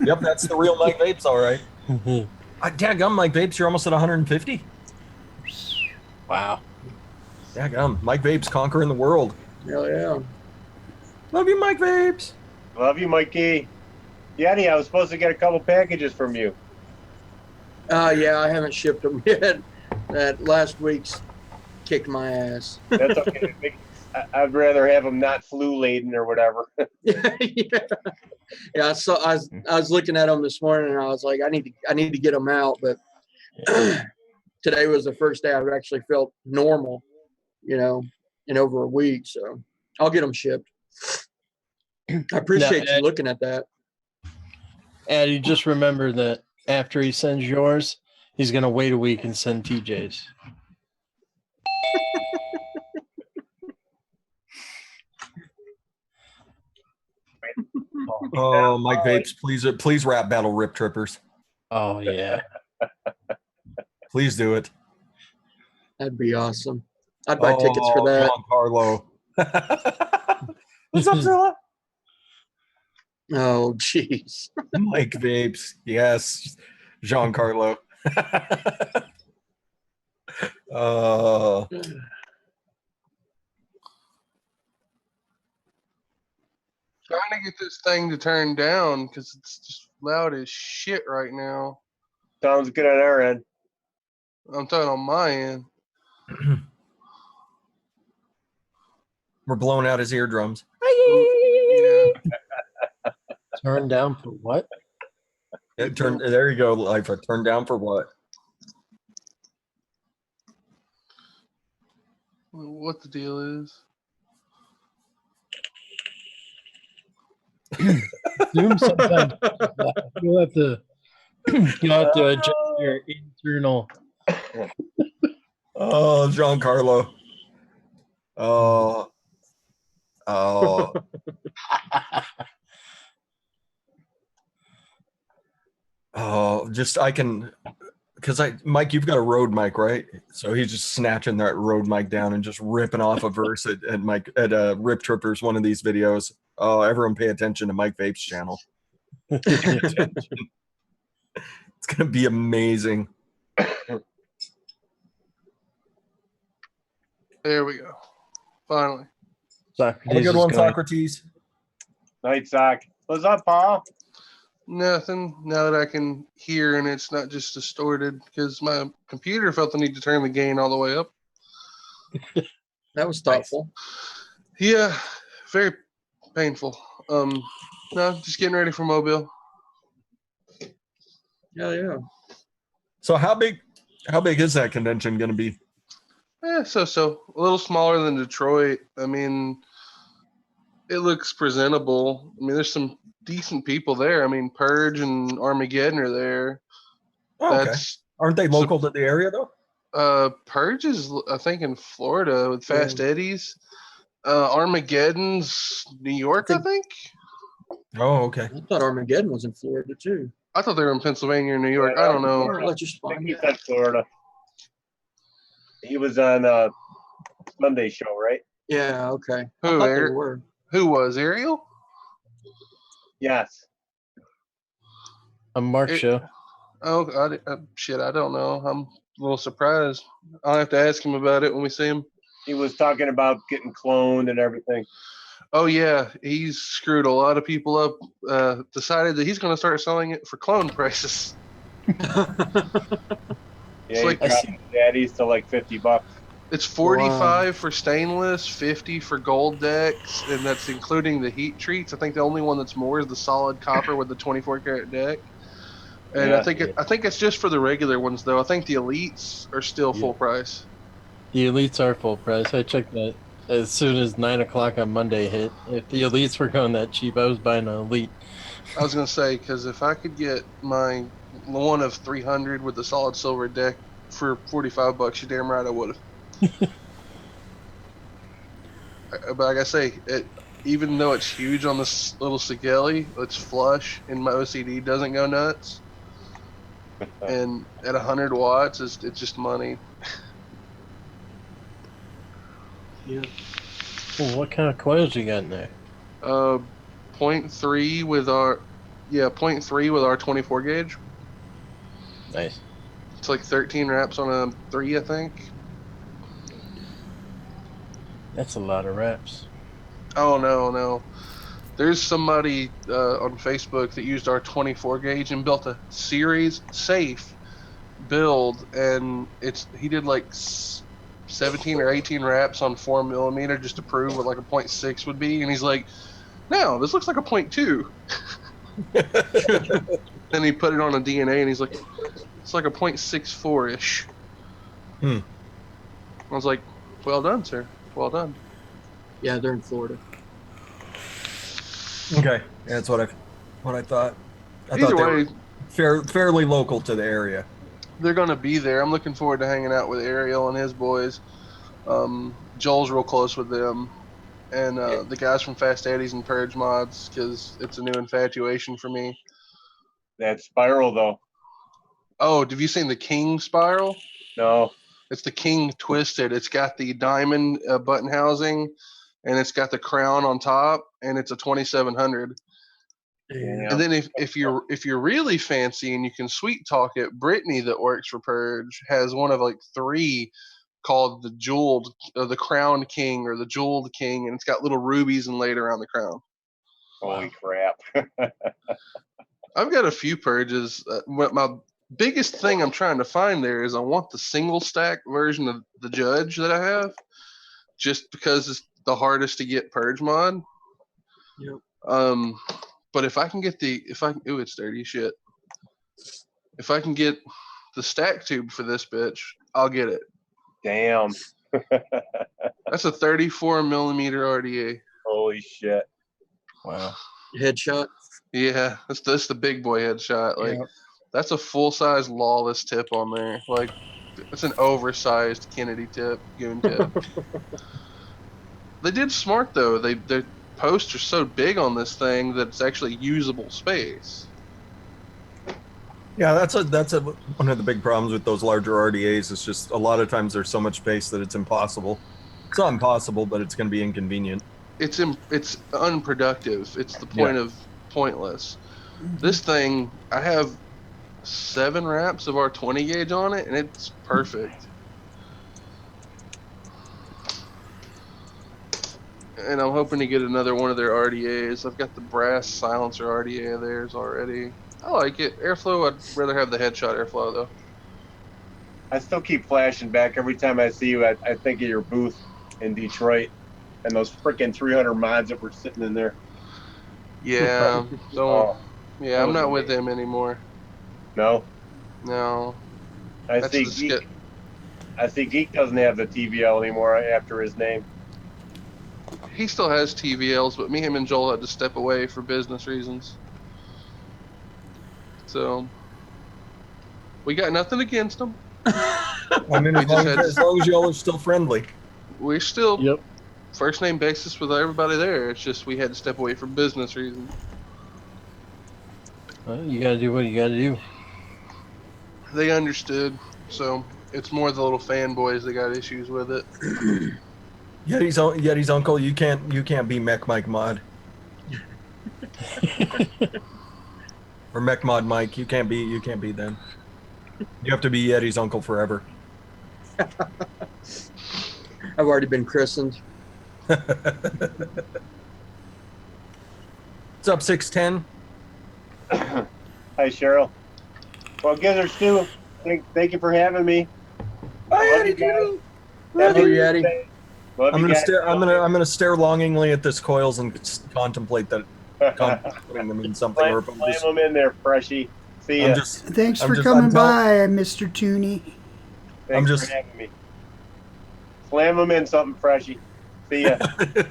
Yep, that's the real Mike Vapes. All right. Daggum, Mike Vapes, you're almost at 150. Wow. Daggum, Mike Vapes conquering the world. hell yeah. Love you, Mike Vapes. Love you, Mikey. Yeti, I was supposed to get a couple packages from you. Yeah, I haven't shipped them yet. That last week's kicked my ass. That's okay. I'd rather have them not flu laden or whatever. Yeah. I was looking at them this morning, and I was like, I need to get them out. But today was the first day I've actually felt normal, in over a week. So I'll get them shipped. I appreciate you looking at that. And you just remember that after he sends yours, he's gonna wait a week and send TJ's. Oh, Mike Vapes, please rap battle Rip Trippers. Oh yeah. Please do it. That'd be awesome. I'd buy tickets for that. Giancarlo. What's up, Zilla? Oh, jeez. Mike Vapes. Yes. Giancarlo. uh, Trying to get this thing to turn down because it's just loud as shit right now. Sounds good on our end. I'm talking on my end. we're blowing out his eardrums. Yeah. Turn down for what? There you go, Life. Turn down for what? What the deal is? Zoom sometimes. You'll have to adjust your internal. Oh, Giancarlo. Oh. Oh. Oh, just I can, because Mike, you've got a Rode mic, right? So he's just snatching that Rode mic down and just ripping off a verse at Rip Trippers, one of these videos. Oh, everyone pay attention to Mike Vape's channel. It's gonna be amazing. There we go. Finally. Socrates Have a good is one, going. Socrates. Night, Sock. What's up, Paul? Nothing. Now that I can hear and it's not just distorted because my computer felt the need to turn the gain all the way up. That was thoughtful. Yeah, very painful. No, just getting ready for Mobile. Yeah. So how big is that convention gonna be? So a little smaller than Detroit. I mean, it looks presentable. I mean, there's some decent people there. I mean, Purge and Armageddon are there. Oh, okay. Aren't they local to the area though? Purge is, I think, in Florida with Fast Eddie's. Armageddon's New York, I think. Oh, okay. I thought Armageddon was in Florida too. I thought they were in Pennsylvania or New York. Yeah, I don't know. Let's just I think find he out. said Florida. He was on Sunday show, right? Yeah, okay. I Who, thought they Eric? were. Who was Ariel? Yes. A Mark show. Oh, shit, I don't know. I'm a little surprised. I'll have to ask him about it when we see him. He was talking about getting cloned and everything. Oh, yeah. He's screwed a lot of people up. Decided that he's going to start selling it for clone prices. Yeah, It's like- he dropped daddies to like $50. It's 45 for stainless, 50 for gold decks, and that's including the heat treats. I think the only one that's more is the solid copper with the 24 karat deck. And Yeah. I think it's just for the regular ones though. I think the elites are still full price. The elites are full price. I checked that as soon as 9 o'clock on Monday hit. If the elites were going that cheap, I was buying an elite. I was gonna say, because if I could get my one of 300 with the solid silver deck for $45, you damn right I would have. But like I say, even though it's huge on this little Sigelli, it's flush, and my OCD doesn't go nuts. And at 100 watts, it's just money. Yeah. Well, what kind of coils you got in there? 0.3 with our 0.3 with our 24 gauge. Nice. It's like 13 wraps on a 3, I think. That's a lot of wraps. Oh no. There's somebody on Facebook that used our 24 gauge and built a series safe build, and he did like 17 or 18 wraps on 4mm just to prove what like a 0.6 would be, and he's like, "No, this looks like a 0.2." Then he put it on a DNA, and he's like, "It's like a 0.64 ish." I was like, "Well done, sir. Well done." Yeah, they're in Florida. Okay, yeah, that's what I thought. I Either thought they way, were fairly local to the area. they're gonna be there. I'm looking forward to hanging out with Ariel and his boys. Joel's real close with them, and the guys from Fast Eddie's and Purge Mods, because it's a new infatuation for me. That spiral though. Oh, have you seen the King spiral? No. It's the King Twisted. It's got the diamond button housing, and it's got the crown on top, and it's a 2700. Damn. And then if you're really fancy and you can sweet talk it, Brittany that works for Purge has one of like 3 called the jeweled, the crowned king or the jeweled king, and it's got little rubies inlaid around the crown. Holy crap. I've got a few Purges. My biggest thing I'm trying to find there is I want the single stack version of the Judge that I have, just because it's the hardest to get Purge mod. Yep. But if I can get it's dirty shit. If I can get the stack tube for this bitch, I'll get it. Damn. That's a 34 millimeter RDA. Holy shit. Wow. Headshot. Yeah, that's the big boy headshot. Like, that's a full size lawless tip on there. Like, it's an oversized Kennedy tip, goon tip. They did smart though. Their posts are so big on this thing that it's actually usable space. Yeah, that's one of the big problems with those larger RDAs. It's just a lot of times there's so much space that it's impossible. It's not impossible, but it's going to be inconvenient. It's unproductive. It's the point of pointless. This thing, I have 7 wraps of our 20 gauge on it, and it's perfect. And I'm hoping to get another one of their RDAs. I've got the brass silencer RDA of theirs already. I like it. Airflow, I'd rather have the headshot airflow though. I still keep flashing back every time I see you. I think of your booth in Detroit and those freaking 300 mods that were sitting in there. Yeah, that I'm was not with amazing. them anymore. No. No. I That's see the Geek. I see Geek doesn't have the TVL anymore after his name. He still has TVLs, but me, him, and Joel had to step away for business reasons. So, we got nothing against them. I mean, as long as y'all are still friendly. We're still Yep. first name basis with everybody there. It's just we had to step away for business reasons. Well, you gotta do what you gotta do. They understood, so it's more the little fanboys that got issues with it. Yeti's uncle, you can't be Mech Mike Mod. Or Mech Mod Mike, you can't be them. You have to be Yeti's uncle forever. I've already been christened. What's up, 610? Hi, Cheryl. Well, Gizzard Stu, thank you for having me. Hi, Yeti. Love you, Yeti. I'm gonna stare longingly at this coils and contemplate putting them in something. Slam them in there, Freshie. See ya. Thanks for coming by, Mr. Tooney. Thanks for having me. Slam them in something, Freshie. See ya.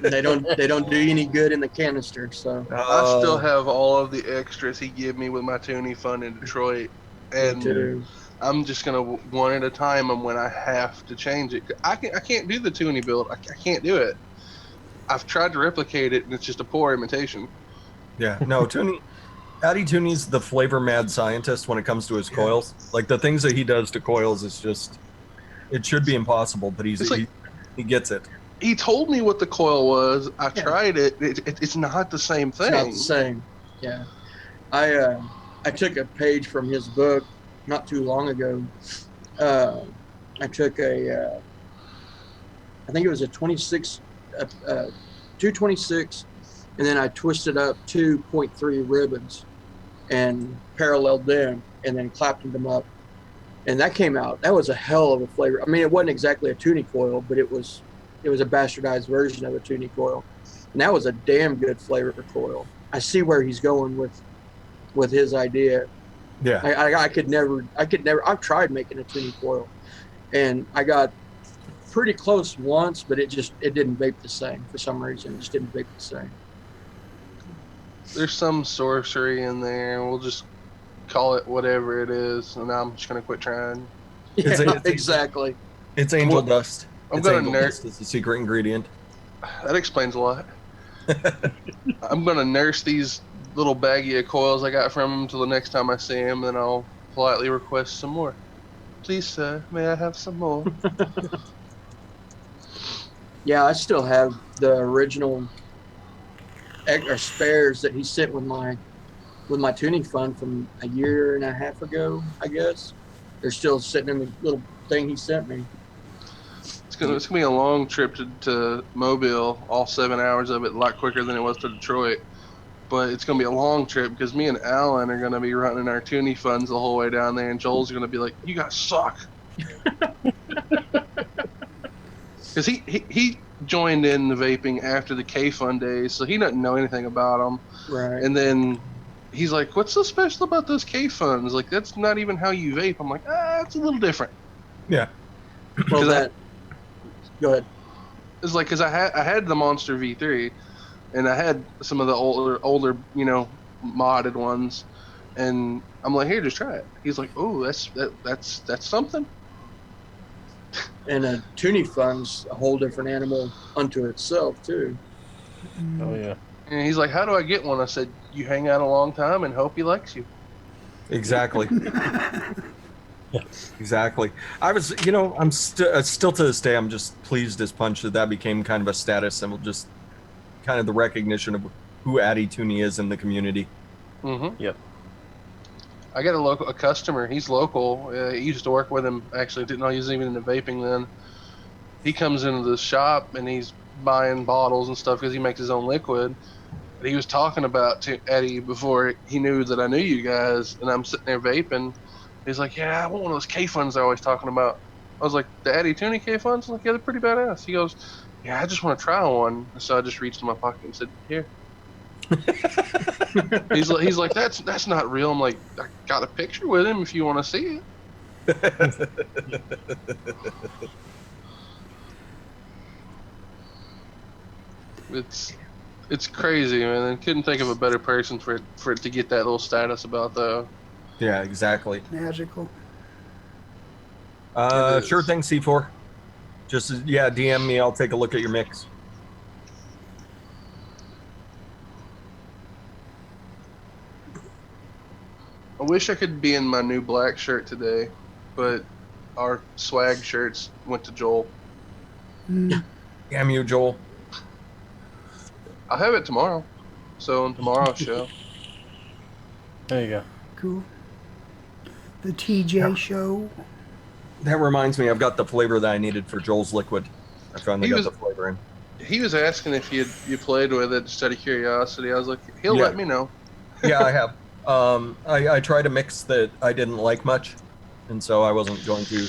They don't do you any good in the canister. So I still have all of the extras he gave me with my Toonie Fund in Detroit, and I'm just gonna one at a time. And when I have to change it, I can't do the Toonie build. I can't do it. I've tried to replicate it, and it's just a poor imitation. Yeah, no, Addy Tooney's the flavor mad scientist when it comes to his coils. Like the things that he does to coils is just, it should be impossible, but he gets it. He told me what the coil was. I tried it. It's not the same thing. It's not the same. Yeah. I took a page from his book not too long ago. I took I think it was a 226, and then I twisted up 2.3 ribbons and paralleled them and then clapped them up. And that came out. That was a hell of a flavor. I mean, it wasn't exactly a Toonie coil, but it was a bastardized version of a Toonie coil. And that was a damn good flavor coil. I see where he's going with his idea. Yeah. I could never, I've tried making a Toonie coil, and I got pretty close once, but it didn't vape the same for some reason. It just didn't vape the same. There's some sorcery in there. We'll just call it whatever it is, and I'm just gonna quit trying. Yeah, exactly. It's angel dust. Angel dust is the secret ingredient. That explains a lot. I'm gonna nurse these little baggy of coils I got from him until the next time I see him, then I'll politely request some more. Please, sir, may I have some more? Yeah, I still have the original or spares that he sent with my tuning fund from a year and a half ago, I guess. They're still sitting in the little thing he sent me. It's gonna be a long trip to Mobile, all 7 hours of it, a lot quicker than it was to Detroit. But it's gonna be a long trip because me and Alan are gonna be running our tuning funds the whole way down there, and Joel's gonna be like, "You guys suck," because he joined in the vaping after the K Fund days, so he doesn't know anything about them. Right. And then he's like, "What's so special about those K Funds? Like, that's not even how you vape." I'm like, it's a little different. Yeah. Well, go ahead. It's like, because I had the Monster V3, and I had some of the older modded ones, and I'm like, "Here, just try it." He's like, "Oh, that's something." And a tuning fund's a whole different animal unto itself too. Oh yeah. And he's like, "How do I get one?" I said, "You hang out a long time and hope he likes you." Exactly. Exactly. I was, I'm still to this day, I'm just pleased as punch that became kind of a status symbol, just kind of the recognition of who Addy Tooney is in the community. Mm-hmm. Yep. I got a customer. He's local. He used to work with him. Actually, didn't know he was even into vaping then. He comes into the shop and he's buying bottles and stuff because he makes his own liquid. But he was talking about Eddie before he knew that I knew you guys, and I'm sitting there vaping. He's like, "Yeah, I want one of those K funds they're always talking about." I was like, "The Addy Tooney K funds?" I'm like, "Yeah, they're pretty badass." He goes, "Yeah, I just want to try one." So I just reached in my pocket and said, "Here." he's like, "That's not real." I'm like, "I got a picture with him if you want to see it." It's crazy, man. I couldn't think of a better person for it to get that little status about, though. Yeah, exactly. Magical. Sure thing, C4. Just, DM me. I'll take a look at your mix. I wish I could be in my new black shirt today, but our swag shirts went to Joel. Damn you, Joel. I'll have it tomorrow. So on tomorrow's show. There you go. Cool. The TJ show. That reminds me, I've got the flavor that I needed for Joel's liquid. I finally got the flavor in. He was asking if you played with it just out of curiosity. I was like, he'll let me know. Yeah, I have. I tried a mix that I didn't like much, and so I wasn't going to.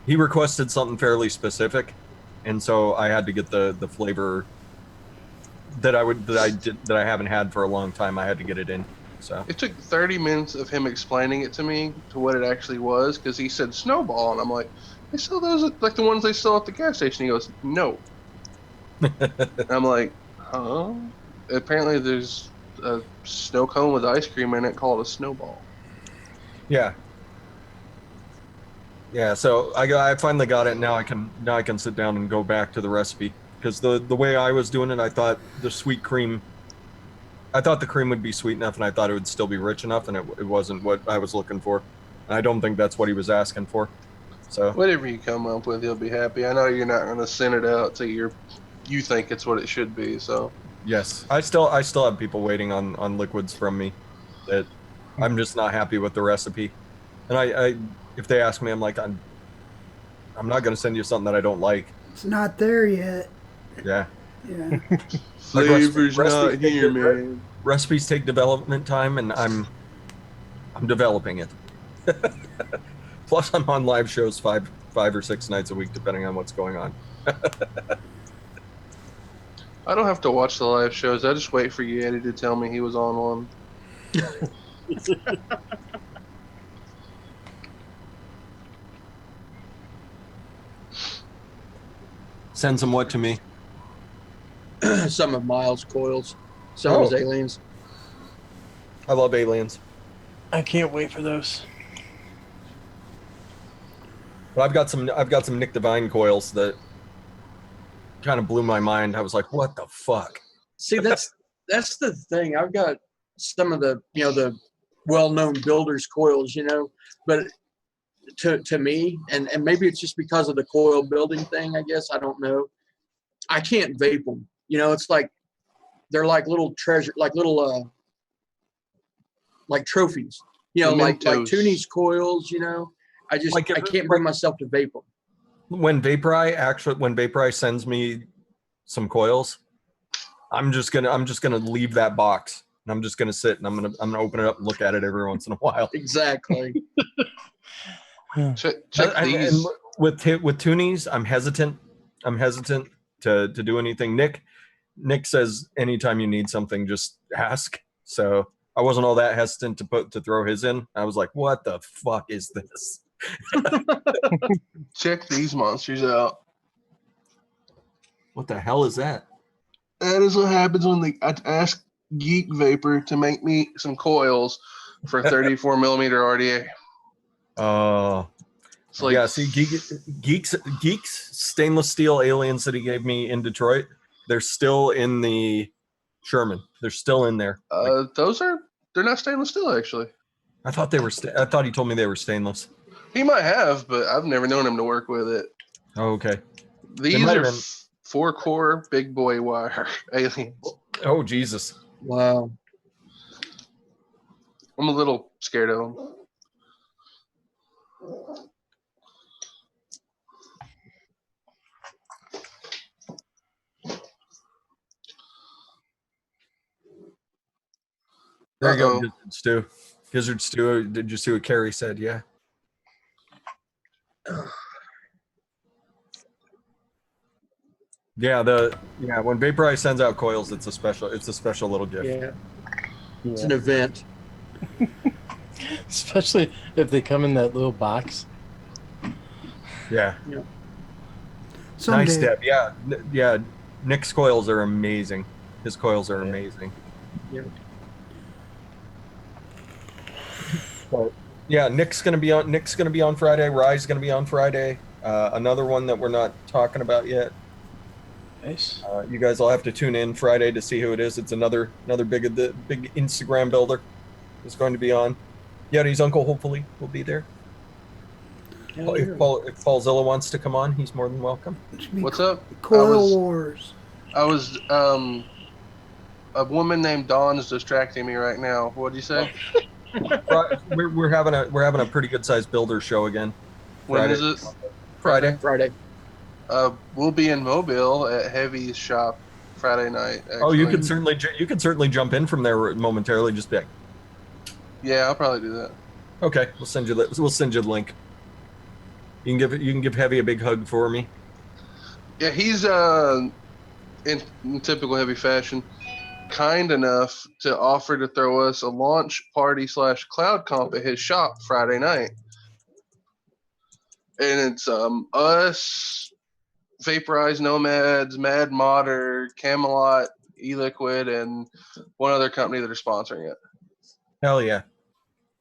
He requested something fairly specific, and so I had to get the flavor that I haven't had for a long time. I had to get it in. So it took 30 minutes of him explaining it to me to what it actually was, because he said Snowball, and I'm like, they sell those like the ones they sell at the gas station. He goes, no. And I'm like, huh? Apparently there's a snow cone with ice cream in it called a Snowball. Yeah. Yeah, so I finally got it. Now I can sit down and go back to the recipe, because the way I was doing it, I thought the cream would be sweet enough, and I thought it would still be rich enough, and it wasn't what I was looking for. And I don't think that's what he was asking for. So whatever you come up with, you'll be happy. I know you're not going to send it out till you think it's what it should be. So yes, I still have people waiting on liquids from me that I'm just not happy with the recipe. And I if they ask me, I'm like, I'm not going to send you something that I don't like. It's not there yet. Yeah. Yeah. Flavor's not here, man. Recipes take development time, and I'm developing it. Plus, I'm on live shows five or six nights a week, depending on what's going on. I don't have to watch the live shows. I just wait for you, Eddie, to tell me he was on one. Send some what to me? Some of Miles' coils. Some of his aliens. I love aliens. I can't wait for those. But I've got some Nick Devine coils that kind of blew my mind. I was like, what the fuck? See, that's the thing. I've got some of the well-known builders coils, you know, but to me, and maybe it's just because of the coil building thing, I guess, I don't know. I can't vape them. You know, it's like, they're like little treasure, like little, like trophies, you know, like Toonies coils, you know, I can't bring myself to vape them. When Vapori sends me some coils, I'm just gonna leave that box and I'm just gonna sit and I'm gonna open it up and look at it every once in a while. Exactly. Check And these. with Toonies, I'm hesitant to do anything. Nick says anytime you need something, just ask. So I wasn't all that hesitant to throw his in. I was like, what the fuck is this? Check these monsters out. What the hell is that? That is what happens when I ask Geek Vapor to make me some coils for 34 millimeter RDA. Oh, It's like, yeah. See, Geeks stainless steel aliens that he gave me in Detroit. They're still in the Sherman. They're still in there. they're not stainless steel actually. I thought they were. I thought he told me they were stainless. He might have, but I've never known him to work with it. Oh, okay. These are 4-core big boy wire aliens. Oh, Jesus. Wow. I'm a little scared of them. There you go, Gizzard Stew. Gizzard Stew, did you see what Carrie said? Yeah. Yeah, when Vaporize sends out coils, it's a special little gift. Yeah. It's an event. Especially if they come in that little box. Yeah. Someday. Nice step. Yeah. Nick's coils are amazing. His coils are amazing. Yeah. But yeah, Nick's gonna be on Friday. Rye's gonna be on Friday. Another one that we're not talking about yet. Nice. You guys will have to tune in Friday to see who it is. It's another big Instagram builder is going to be on. Yeti's uncle hopefully will be there. If Paulzilla wants to come on, he's more than welcome. What's up? Coil Wars. I was a woman named Dawn is distracting me right now. What'd you say? We're having a pretty good sized builder show again. When is it? Friday. We'll be in Mobile at Heavy's shop Friday night. Actually. Oh, you can certainly jump in from there momentarily. Just be like, yeah, I'll probably do that. okay, we'll send you the link. You can give Heavy a big hug for me. Yeah, he's in typical Heavy fashion, kind enough to offer to throw us a launch party / cloud comp at his shop Friday night. And it's us, Vaporize Nomads, Mad Modder, Camelot, E-Liquid, and one other company that are sponsoring it. Hell yeah.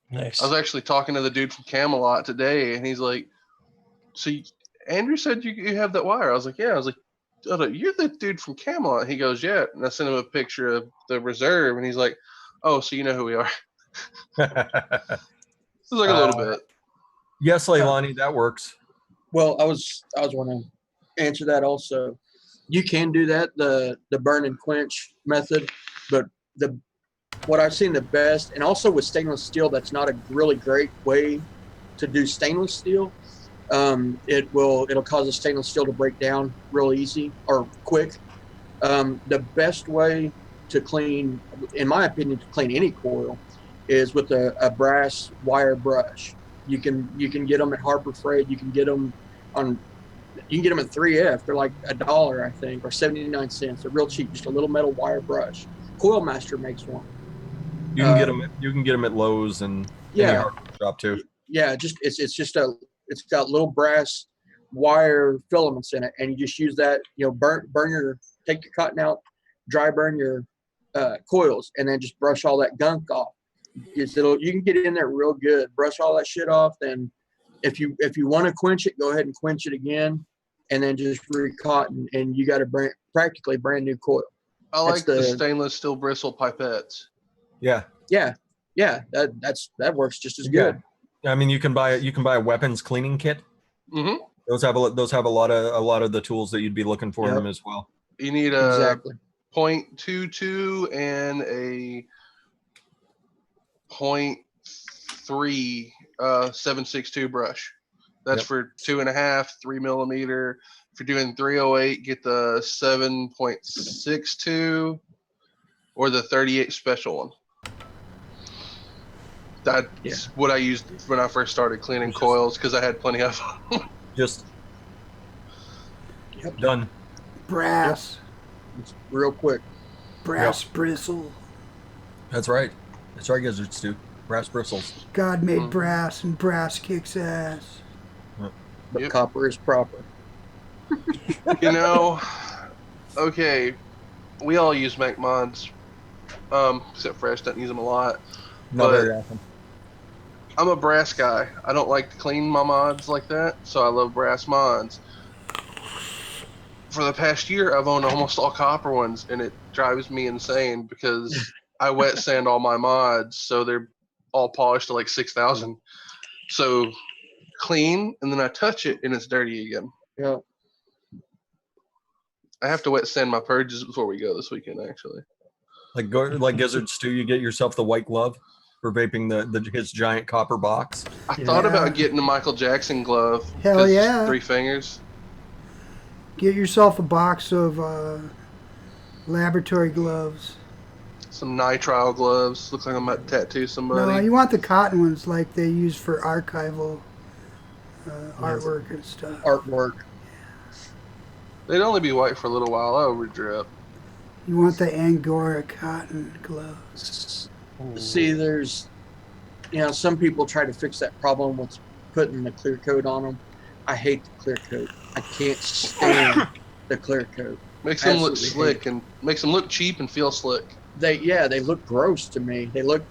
Nice. I was actually talking to the dude from Camelot today, and he's like, so Andrew said you have that wire. I was like, yeah. I was like, oh, you're the dude from Camelot. He goes, yeah. And I sent him a picture of the reserve, and he's like, oh, so you know who we are. It's like a little bit. Yes, Leilani, that works. Well, I was want to answer that also. You can do that, the burn and quench method, but what I've seen the best, and also with stainless steel, that's not a really great way to do stainless steel. It'll cause the stainless steel to break down real easy or quick. The best way to clean, in my opinion, to clean any coil is with a brass wire brush. You can get them at Harbor Freight. You can get them at 3F. They're like $1, I think, or 79 cents. They're real cheap. Just a little metal wire brush. Coil Master makes one. You can get them. You can get them at Lowe's and any hardware shop too. Yeah, it's got little brass wire filaments in it, and you just use that. Take your cotton out, dry burn your coils, and then just brush all that gunk off. You can get in there real good. Brush all that shit off. Then, if you want to quench it, go ahead and quench it again, and then just re-cotton, and you got practically brand new coil. I like the stainless steel bristle pipettes. Yeah. Yeah. Yeah, that works just as Yeah. good. I mean, you can buy a weapons cleaning kit. Hmm. Those have a lot of the tools that you'd be looking for in them as well. You need a Exactly. 0.22 and a 0.3 762 brush. That's for 2.5, 3 millimeter. If you're doing 308, get the 7.62 or the 38 special one. That's what I used when I first started cleaning coils because I had plenty of them. Just done. Brass. It's real quick. Brass bristle. That's right. That's right, Gizzard Stew. Brass bristles. God made brass, and brass kicks ass. But copper is proper. You know, okay, we all use Mac mods, except Fresh doesn't use them a lot. Not very often. I'm a brass guy. I don't like to clean my mods like that, so I love brass mods. For the past year, I've owned almost all copper ones, and it drives me insane because I wet sand all my mods, so they're all polished to like 6,000. So clean, and then I touch it, and it's dirty again. Yeah. I have to wet sand my purges before we go this weekend, actually. Like Gizzard Stew, you get yourself the white glove for vaping his giant copper box. I thought about getting a Michael Jackson glove. Hell 'cause yeah. 3 fingers. Get yourself a box of laboratory gloves. Some nitrile gloves. Looks like I'm about to tattoo somebody. No, you want the cotton ones like they use for archival artwork and stuff. Artwork. They'd only be white for a little while. I over drip. You want the Angora cotton gloves. See, there's, some people try to fix that problem with putting the clear coat on them. I hate the clear coat. I can't stand the clear coat. Makes them look Absolutely slick and makes them look cheap and feel slick. They look gross to me. They look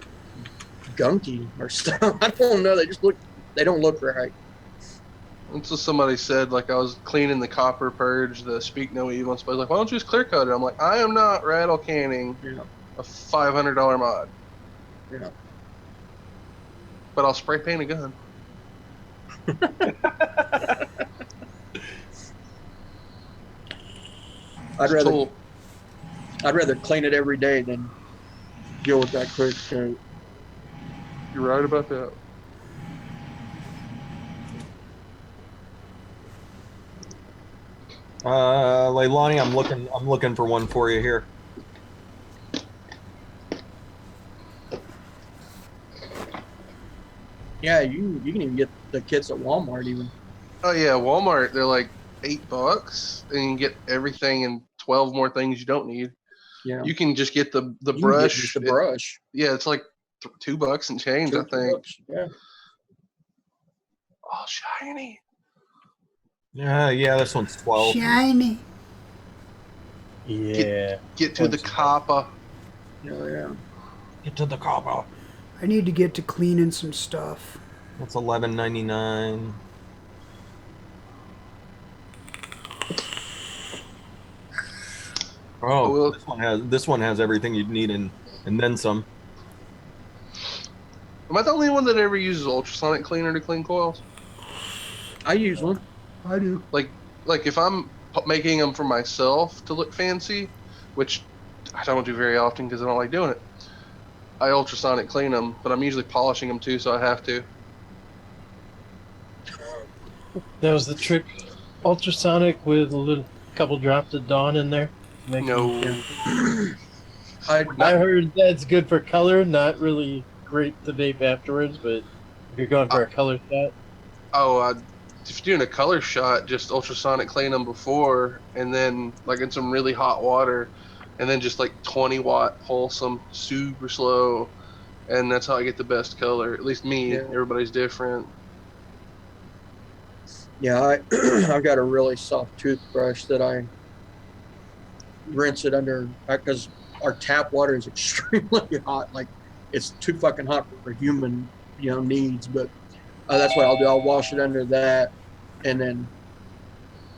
gunky or stuff. I don't know. They don't look right. That's what somebody said. Like I was cleaning the copper purge, the Speak No Evil, and somebody's like, "Why don't you just clear coat it?" I'm like, "I am not rattle canning a $500 mod." Yeah. But I'll spray paint a gun. I'd rather clean it every day than deal with that clear coat. You're right about that. Leilani, I'm looking for one for you here. Yeah, you can even get the kits at Walmart even. Oh yeah, Walmart. They're like $8, and you can get everything and 12 more things you don't need. Yeah. You can just get the You can get brush. just the brush. Yeah, it's like $2 and change, I think. $2, yeah. Oh, shiny. Yeah, this one's 12. Shiny. Yeah. Get to the copper. Yeah. Get to the copper. I need to get to cleaning some stuff. That's $11.99. Oh, well, this one has everything you'd need and then some. Am I the only one that ever uses ultrasonic cleaner to clean coils? I use one. I do. Like if I'm making them for myself to look fancy, which I don't do very often because I don't like doing it, I ultrasonic clean them, but I'm usually polishing them too, so I have to. That was the trick. Ultrasonic with a couple drops of Dawn in there. No. I heard that's good for color, not really great to vape afterwards, but if you're going for a color shot. If you're doing a color shot, just ultrasonic clean them before, and then like in some really hot water, and then just like 20-watt wholesome, super slow, and that's how I get the best color. At least me. Yeah. Everybody's different. Yeah, I've got a really soft toothbrush that I rinse it under because our tap water is extremely hot. Like it's too fucking hot for human, needs. But that's what I'll do. I'll wash it under that, and then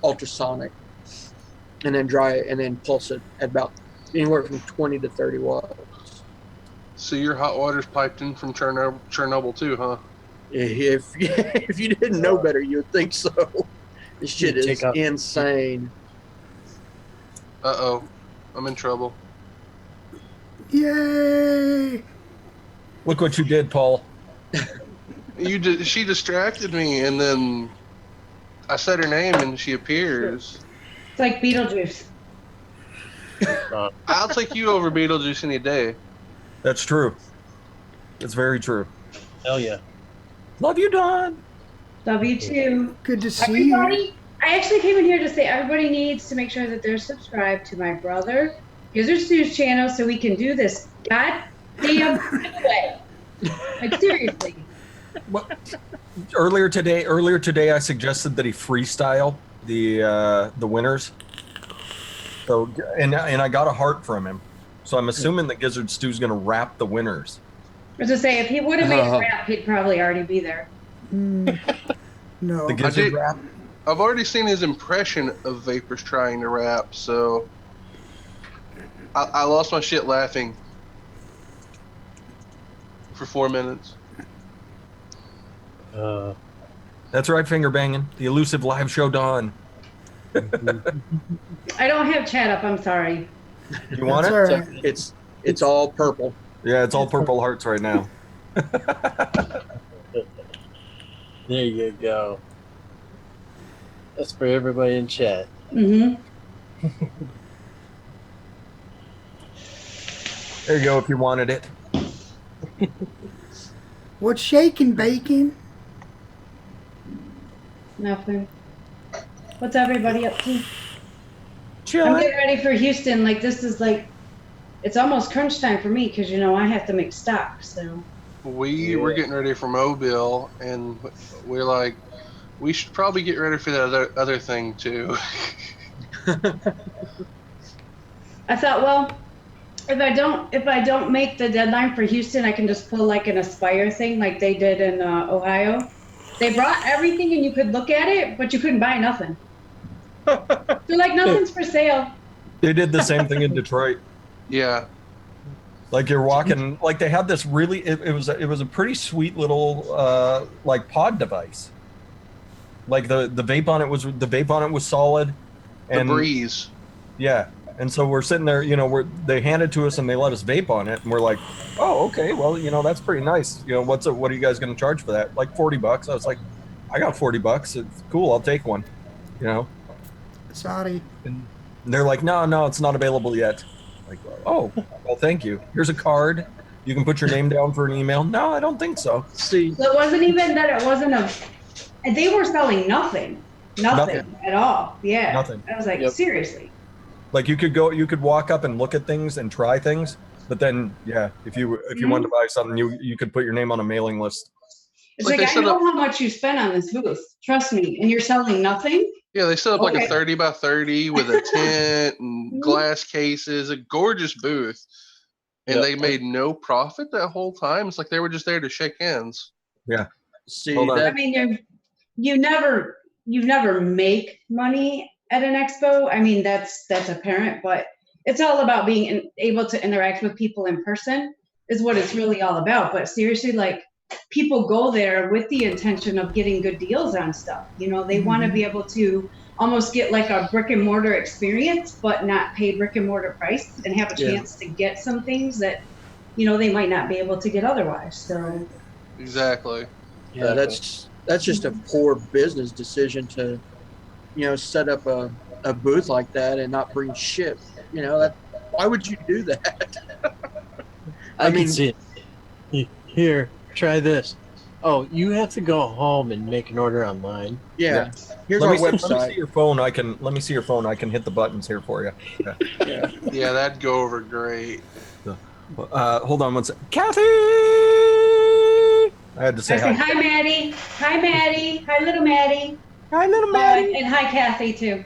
ultrasonic, and then dry it, and then pulse it at about anywhere from 20 to 30 watts. So your hot water's piped in from Chernobyl too, huh? If if you didn't know better, you would think so. This shit is Take out- insane. Uh-oh. I'm in trouble. Yay! Look what you did, Paul. She distracted me, and then I said her name, and she appears. It's like Beetlejuice. I'll take you over Beetlejuice any day. That's true. It's very true. Hell yeah. Love you, Don. W2. Good to see you. Everybody, I actually came in here to say everybody needs to make sure that they're subscribed to my brother Gizzard Stu's channel so we can do this goddamn giveaway. Like seriously. Well, earlier today, I suggested that he freestyle the winners. So and I got a heart from him. So I'm assuming that Gizzard Stu's going to rap the winners. I was to say if he would have made a rap, he'd probably already be there. No. The Gizzard rap. I've already seen his impression of Vapors trying to rap, so I lost my shit laughing for 4 minutes. That's right, finger banging. The elusive live show Don. I don't have chat up, I'm sorry. You want That's it? all right. It's all purple. Yeah, it's all purple hearts right now. There you go. That's for everybody in chat. Mm-hmm. There you go if you wanted it. What's shaking, bacon? Nothing. What's everybody up to? I'm Chilling. getting ready for Houston. Like this is like, it's almost crunch time for me because you know I have to make stock. So We're getting ready for Mobile, and we're like, we should probably get ready for the other thing too. I thought, well, if I don't make the deadline for Houston, I can just pull like an Aspire thing like they did in Ohio. They brought everything and you could look at it, but you couldn't buy nothing. They're like, nothing's for sale. They did the same thing in Detroit. Yeah. Like you're walking, like they had this really, it was a pretty sweet little like pod device. Like the vape on it was solid. And The Breeze. yeah. And so we're sitting there, you know, they handed it to us and they let us vape on it, and we're like, oh, okay, well, you know, that's pretty nice. You know, what are you guys going to charge for that? Like $40. I was like, I got $40. It's cool. I'll take one. You know. Sorry. And they're like, no, it's not available yet. Like, oh, well, thank you. Here's a card. You can put your name down for an email. No, I don't think so. See, So it wasn't even that it wasn't and they were selling nothing at all. Yeah. Nothing. I was like, Yep. seriously. Like you could walk up and look at things and try things, but then yeah, if you wanted to buy something, you could put your name on a mailing list. It's Like like, they I set know up- how much you spent on this booth. Trust me. And you're selling nothing? Yeah, they set up like Okay. a 30 by 30 with a tent and glass cases, a gorgeous booth. And Yep. they made no profit that whole time. It's like they were just there to shake hands. see Hold on. I that mean, you never make money at an expo. I mean, that's apparent, but it's all about being able to interact with people in person is what it's really all about. But seriously, like people go there with the intention of getting good deals on stuff. You know, they want to be able to almost get like a brick and mortar experience, but not pay brick and mortar price and have a Yeah. chance to get some things that, you know, they might not be able to get otherwise. So Exactly. yeah, that's just a poor business decision to, you know, set up a booth like that and not bring shit. You know, that why would you do that? I can see it. Here, try this. Oh, you have to go home and make an order online. Yeah. Here's Let our me see website. your phone. Let me see your phone. I can hit the buttons here for you. Yeah. Yeah. Yeah, that'd go over great. Hold on one second. Kathy! I had to say I say, hi. hi, Maddie. Hi, Maddie. Hi, little Maddie. Hi, little Maddie. And hi, Kathy, too.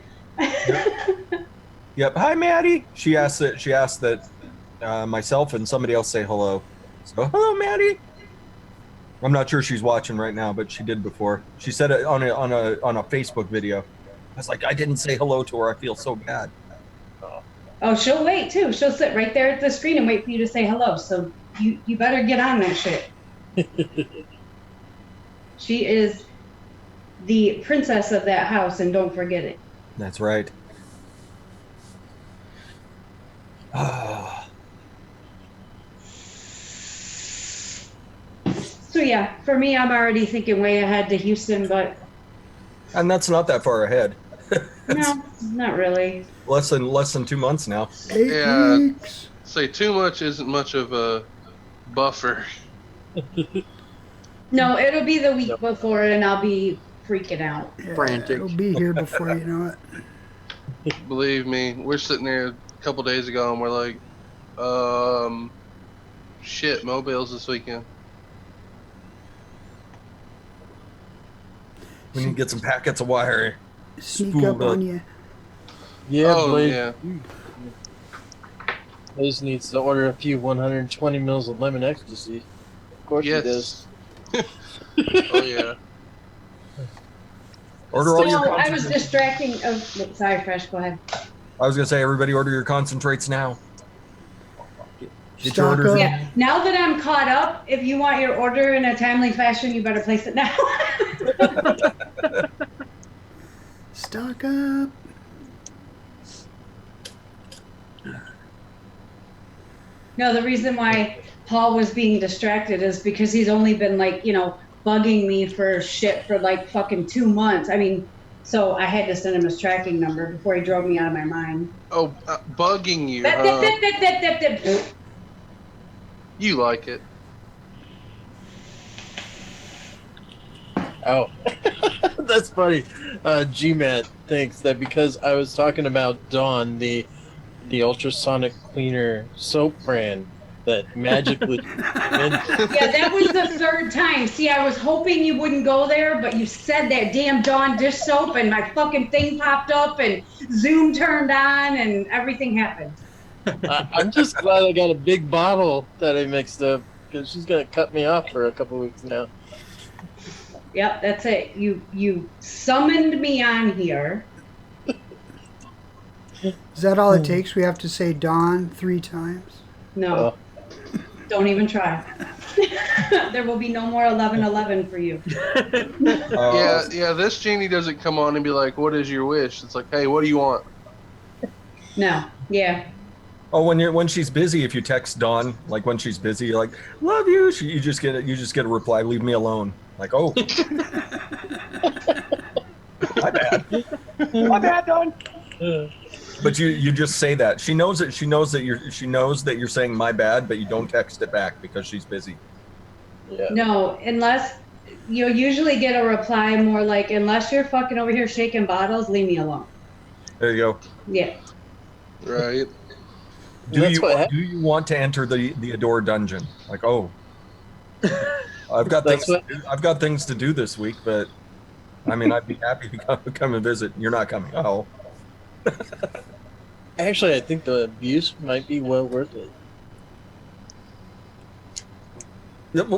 Yep. Hi, Maddie. She asked that myself and somebody else say hello. So, hello, Maddie. I'm not sure she's watching right now, but she did before. She said it on a Facebook video. I was like, I didn't say hello to her. I feel so bad. Oh, she'll wait too. She'll sit right there at the screen and wait for you to say hello. So you better get on that shit. She is the princess of that house, and don't forget it. That's right. So yeah, for me, I'm already thinking way ahead to Houston, but And that's not that far ahead. no, not really. Less than 2 months now. 8 Yeah. weeks. Say too much isn't much of a buffer. No, it'll be the week before, and I'll be freaking out. Yeah, Frantic. It'll be here before you know it. Believe me, we're sitting there a couple days ago and we're like, shit, Mobile's this weekend. We need to get some packets of wire. Sneak Spooled up on up. you. Yeah, Oh, Blaze, yeah. Blaze needs to order a few 120 mils of lemon ecstasy. Of course he does. Yes. Oh, yeah. Order all your So I was concentrates. distracting. Oh, sorry, Fresh. Go ahead. I was gonna say, everybody order your concentrates now. Get your Stock orders up. in. Yeah. Now that I'm caught up, if you want your order in a timely fashion, you better place it now. Stock up. No, the reason why Paul was being distracted is because he's only been like, bugging me for shit for like fucking 2 months. I mean, so I had to send him his tracking number before he drove me out of my mind. Oh, bugging you, Dip, huh? dip, dip, dip, dip, dip, dip. You like it. Oh, that's funny. GMAT thinks that because I was talking about Dawn, the ultrasonic cleaner soap brand that magically. Yeah, that was the third time. See, I was hoping you wouldn't go there, but you said that damn Dawn dish soap, and my fucking thing popped up, and Zoom turned on, and everything happened. I'm just glad I got a big bottle that I mixed up because she's gonna cut me off for a couple weeks now. Yep, that's it. You summoned me on here. Is that all it takes? We have to say Dawn 3 times? No, don't even try. There will be no more 11:11 for you. Yeah, this genie doesn't come on and be like, what is your wish? It's like, hey, what do you want? No, yeah. Oh, when she's busy, if you text Dawn, like when she's busy, you're like, love you. You just get a reply, leave me alone. Like, oh, my bad. My bad, Dawn. But you just say that. She knows that you're saying my bad, but you don't text it back because she's busy. Yeah. No, unless you'll usually get a reply more like, unless you're fucking over here shaking bottles, leave me alone. There you go. Yeah. Right. Do you want to enter the Adore dungeon? Like, oh, I've got things to do this week, but I mean, I'd be happy to come and visit. You're not coming. Oh. Actually, I think the abuse might be well worth it.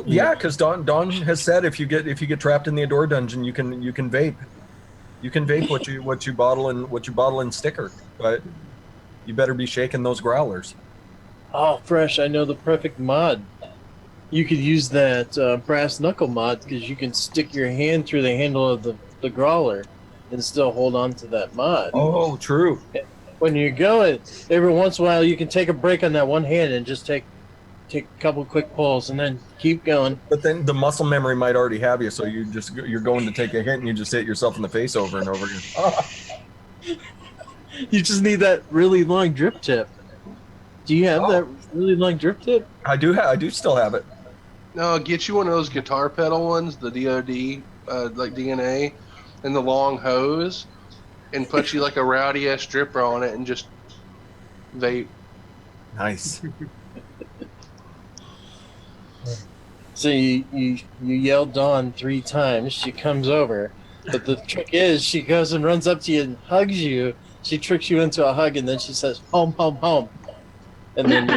Yeah, because Dawn has said if you get trapped in the Adore dungeon, you can vape. You can vape what you bottle in sticker, but you better be shaking those growlers. Oh, Fresh! I know the perfect mod. You could use that brass knuckle mod because you can stick your hand through the handle of the growler and still hold on to that mod. Oh, true. When you're going, every once in a while you can take a break on that one hand and just take a couple quick pulls and then keep going. But then the muscle memory might already have you, so you're going to take a hit and you just hit yourself in the face over and over again. Oh. You just need that really long drip tip. Do you have that really long drip tip? I do still have it. No, get you one of those guitar pedal ones, the DOD, like DNA, and the long hose, and put you like a rowdy ass stripper on it and just vape. Nice. So you yell Dawn 3 times. She comes over, but the trick is she goes and runs up to you and hugs you. She tricks you into a hug, and then she says, "Home, home, home," and then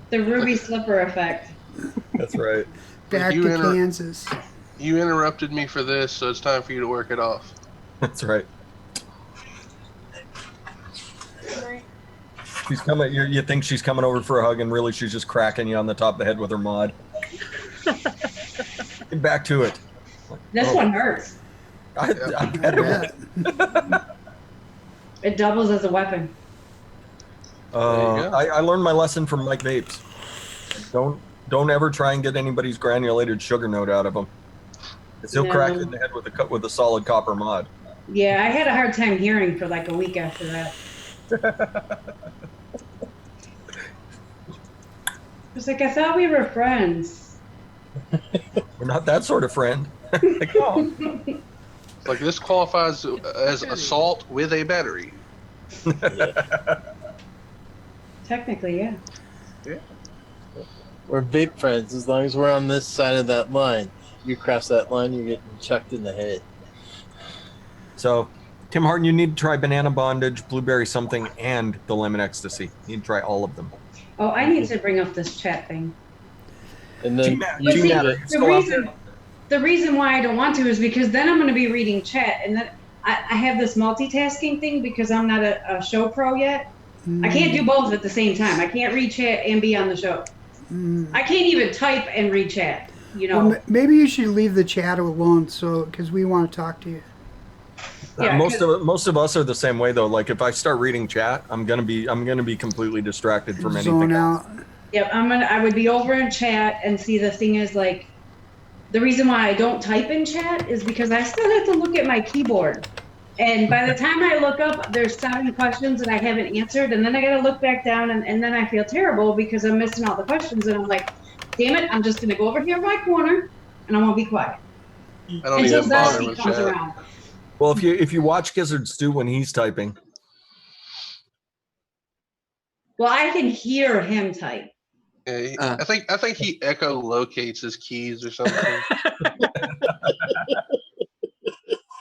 The ruby slipper effect. That's right. Back You to enter- Kansas. You interrupted me for this, so it's time for you to work it off. That's right. She's coming. You think she's coming over for a hug, and really she's just cracking you on the top of the head with her mod. Get back to it. This one hurts. I bet it would. It doubles as a weapon. I learned my lesson from Mike Vapes. Don't ever try and get anybody's granulated sugar note out of them. He'll crack you in the head with a solid copper mod. Yeah, I had a hard time hearing for like a week after that. It's like, I thought we were friends. We're not that sort of friend. Like, oh. It's like this qualifies as assault with a battery. Technically, yeah. We're vape friends as long as we're on this side of that line. You cross that line, you're getting chucked in the head. So, Tim Harden, you need to try banana bondage, blueberry something, and the lemon ecstasy. You need to try all of them. Oh, I need to bring up this chat thing. And then The reason why I don't want to is because then I'm going to be reading chat, and then I have this multitasking thing because I'm not a show pro yet. I can't do both at the same time. I can't read chat and be on the show. I can't even type and read chat. You know. Well, maybe you should leave the chat alone, because we want to talk to you. Yeah, most of us are the same way though. Like if I start reading chat, I'm gonna be completely distracted from anything else. Yep, I would be over in chat, and see, the thing is, like, the reason why I don't type in chat is because I still have to look at my keyboard. And by the time I look up, there's 7 questions that I haven't answered, and then I gotta look back down, and then I feel terrible because I'm missing all the questions, and I'm like, damn it, I'm just gonna go over here in my corner, and I'm gonna be quiet. I don't even bother with comes chat. around. Well, if you watch Gizzard Stew when he's typing. Well, I can hear him type. Yeah, I think he echolocates his keys or something.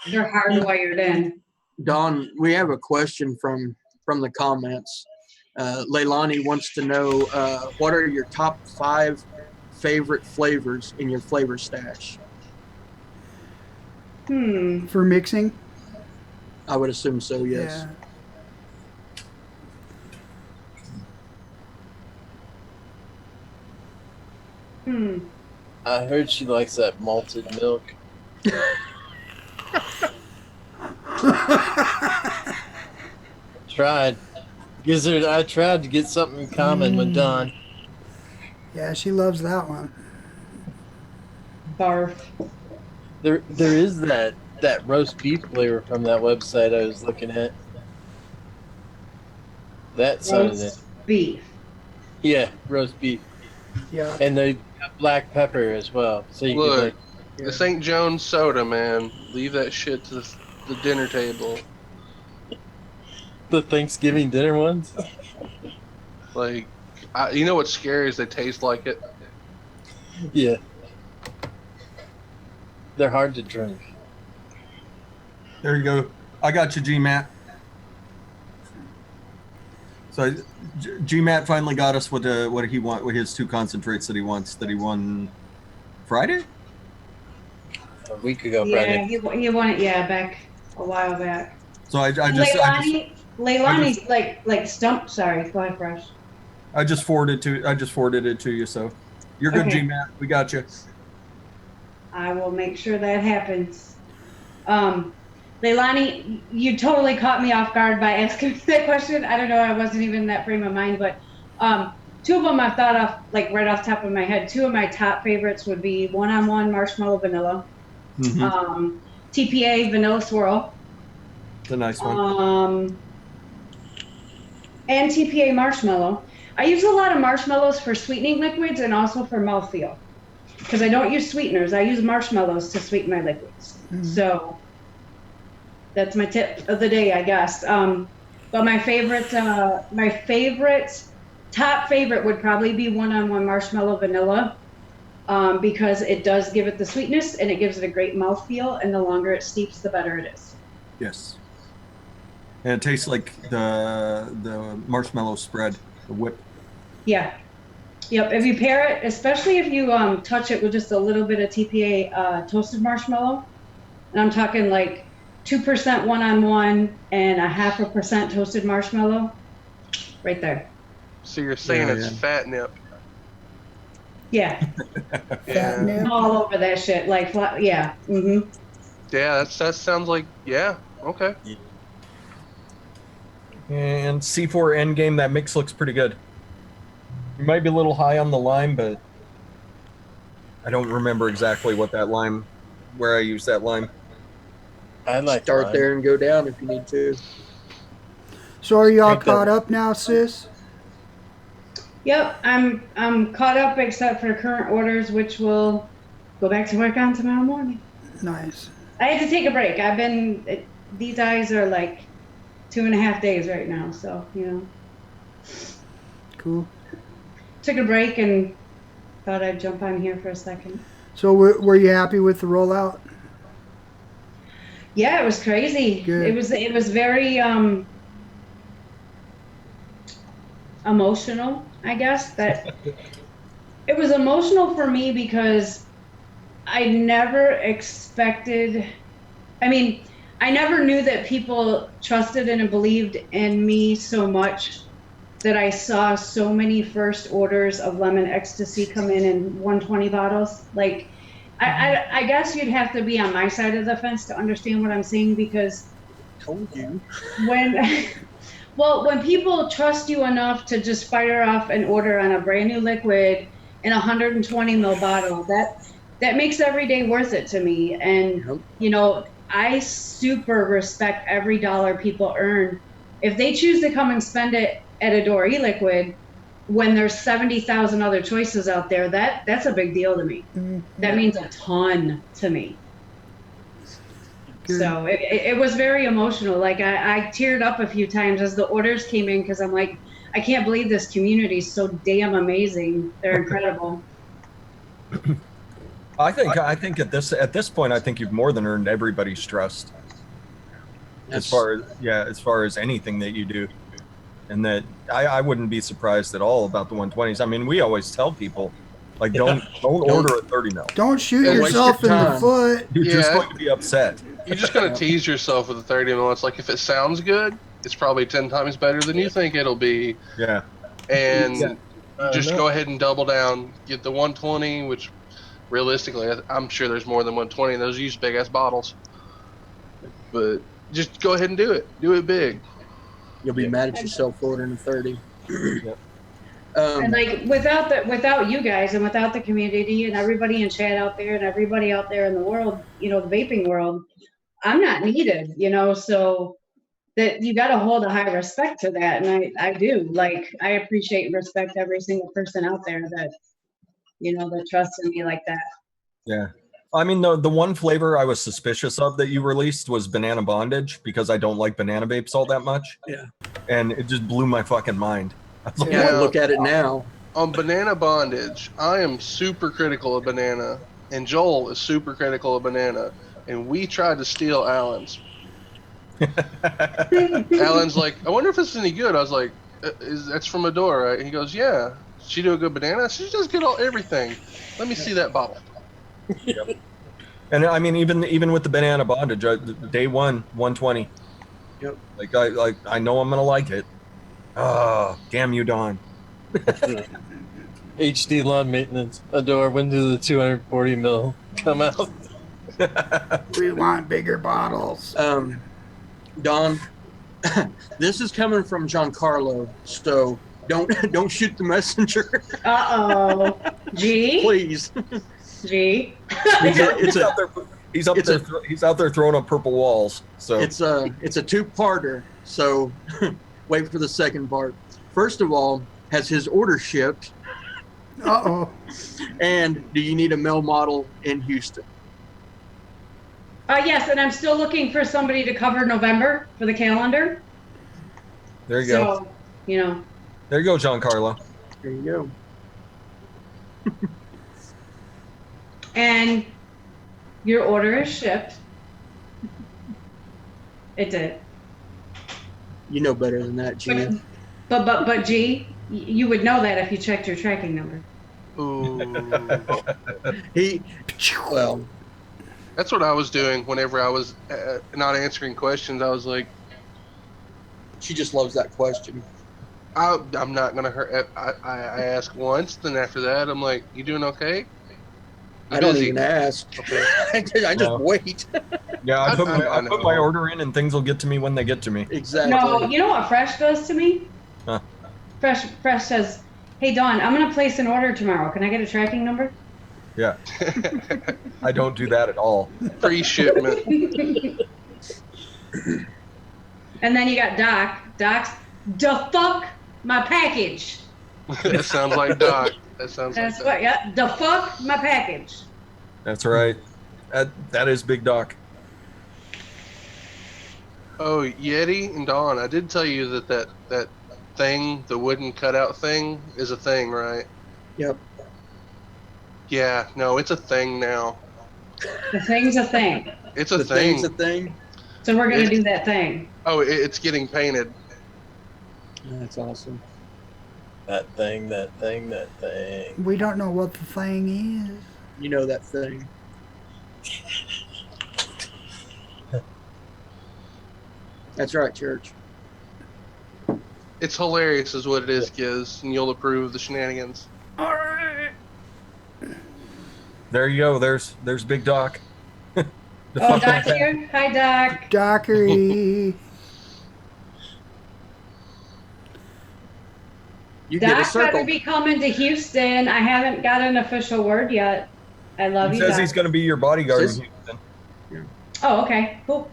They're hardwired in. Don, we have a question from the comments. Leilani wants to know what are your top 5 favorite flavors in your flavor stash? For mixing? I would assume so, yes. Yeah. I heard she likes that malted milk. Tried. Gizzard, I tried to get something in common with Don. Yeah, she loves that one. Barf. There is that roast beef flavor from that website I was looking at. That sounded it. Roast beef. Yeah, roast beef. Yeah. And they got black pepper as well. So you Look, could the St. John's soda, man. Leave that shit to the dinner table. the Thanksgiving dinner ones. Like, you know what's scary is they taste like it. Yeah. They're hard to drink. There you go. I got you, G-Matt. So G-Matt finally got us what he want with his 2 concentrates that he wants, that he won Friday? A week ago, Yeah, Friday. he won it, back a while back. So Leilani's like stumped. Sorry, go ahead, Fresh. I just forwarded it to you, so you're good, Okay. G-Matt. We got you. I will make sure that happens. Leilani, you totally caught me off guard by asking me that question. I don't know, I wasn't even in that frame of mind, but 2 of them I thought of like right off the top of my head. 2 of my top favorites would be one-on-one marshmallow vanilla, TPA vanilla swirl. It's a nice one. And TPA marshmallow. I use a lot of marshmallows for sweetening liquids and also for mouthfeel. Because I don't use sweeteners, I use marshmallows to sweeten my liquids. So that's my tip of the day, I guess. But my top favorite would probably be one-on-one marshmallow vanilla, because it does give it the sweetness and it gives it a great mouthfeel, and the longer it steeps, the better it is. Yes. And it tastes like the marshmallow spread, the whip. Yeah. Yep. If you pair it, especially if you touch it with just a little bit of TPA toasted marshmallow, and I'm talking like 2% one-on-one and 0.5% toasted marshmallow. Right there. So you're saying Yeah, it's yeah. fat nip? Yeah, Fat nip. all over that shit. Like, yeah. Mm-hmm. Yeah, that sounds like, yeah, okay. And C4 Endgame, that mix looks pretty good. You might be a little high on the lime, but I don't remember exactly what that lime, where I used that lime. I like Start lime. there and go down if you need to. So are you all Drink that. caught up now, sis? Yep, I'm caught up except for current orders, which will go back to work on tomorrow morning. Nice. I had to take a break. These eyes are like 2.5 days right now, so, you know. Cool. Took a break and thought I'd jump on here for a second. So were you happy with the rollout? Yeah, it was crazy. Good. It was very emotional, I guess. That it was emotional for me because I never expected. I mean, I never knew that people trusted and believed in me so much that I saw so many first orders of lemon ecstasy come in 120 bottles. Like, I guess you'd have to be on my side of the fence to understand what I'm saying, because Told you. when people trust you enough to just fire off an order on a brand new liquid in 120 ml bottle, that makes every day worth it to me. And Yep. you know, I super respect every dollar people earn. If they choose to come and spend it at Adore e-Liquid when there's 70,000 other choices out there, that's a big deal to me. Mm-hmm. That means a ton to me. Good. So it was very emotional. Like I teared up a few times as the orders came in, because I'm like, I can't believe this community is so damn amazing. They're incredible. I think at this point, I think you've more than earned everybody's trust. As far as anything that you do, and that I wouldn't be surprised at all about the 120s. I mean, we always tell people, like, don't order a 30 mil. Don't shoot Don't waste yourself your in the time. foot. You're just Yeah. going to be upset. You're just gonna tease yourself with a 30 mil. It's like, if it sounds good, it's probably 10 times better than you think it'll be. Yeah. And Yeah. just go ahead and double down. Get the 120, which realistically, I'm sure there's more than 120 in those used big ass bottles. But just go ahead and do it. Do it big. You'll be mad at yourself for it in a 30. And like without you guys and without the community and everybody in chat out there and everybody out there in the world, you know, the vaping world, I'm not needed, you know, so that you got to hold a high respect to that. And I do. Like, I appreciate and respect every single person out there that, you know, that trusts in me like that. Yeah. I mean, the one flavor I was suspicious of that you released was banana bondage, because I don't like banana vapes all that much. Yeah. And it just blew my fucking mind. I was like, Yeah, Yeah. look at it now. On banana bondage, I am super critical of banana, and Joel is super critical of banana, and we tried to steal Alan's. Alan's like, I wonder if it's any good. I was like, that's from Adore, right? And he goes, yeah. She do a good banana? She just get everything. Let me see that bottle. Yep. And I mean, even with the banana bondage, day one, 120. Yep. Like I know I'm gonna like it. Oh, damn you, Don. HD lawn maintenance. Adore, when do the 240 mil come out? We want bigger bottles. Don, this is coming from Giancarlo, so don't shoot the messenger, Uh-oh. G? please. G? He's out there throwing up purple walls. So It's a two-parter, so wait for the second part. First of all, has his order shipped? Uh-oh. And do you need a male model in Houston? Yes, and I'm still looking for somebody to cover November for the calendar. there you go. So, you know. There you go, Giancarlo. There you go. And your order is shipped. It did. You know better than that, G. But G, you would know that if you checked your tracking number. Ooh. Well, That's what I was doing whenever I was not answering questions. I was like, She just loves that question. I'm not gonna hurt. I ask once, then after that, I'm like, "You doing okay?" I don't busy. even ask. Okay. I just No. wait. Yeah, I put know. my order in, and things will get to me when they get to me. Exactly. No, you know what Fresh does to me? Huh. Fresh says, "Hey Dawn, I'm gonna place an order tomorrow. Can I get a tracking number?" Yeah, I don't do that at all. Free shipment. And then you got Doc. Doc's, "Da fuck my package." That sounds like Doc. That sounds That's like what, yeah. "Da fuck my package." That's right. That is Big Doc. Oh, Yeti and Dawn, I did tell you that thing, the wooden cutout thing, is a thing, right? Yep. Yeah, no, it's a thing now. The thing's a thing. It's a The thing. thing's a thing. So we're gonna do that thing. Oh, it's getting painted. That's awesome. That thing, that thing, that thing. We don't know what the thing is. You know that thing. That's right, Church. It's hilarious, is what it is, Giz, and you'll approve of the shenanigans. There you go. There's Big Doc. The Oh, fucking Doc's here. Hi, Doc. Dockery. You get a Doc circle. better be coming to Houston. I haven't got an official word yet. I love He you, says Doc. he's going to be your bodyguard. in Says- Houston. Oh, okay. Cool.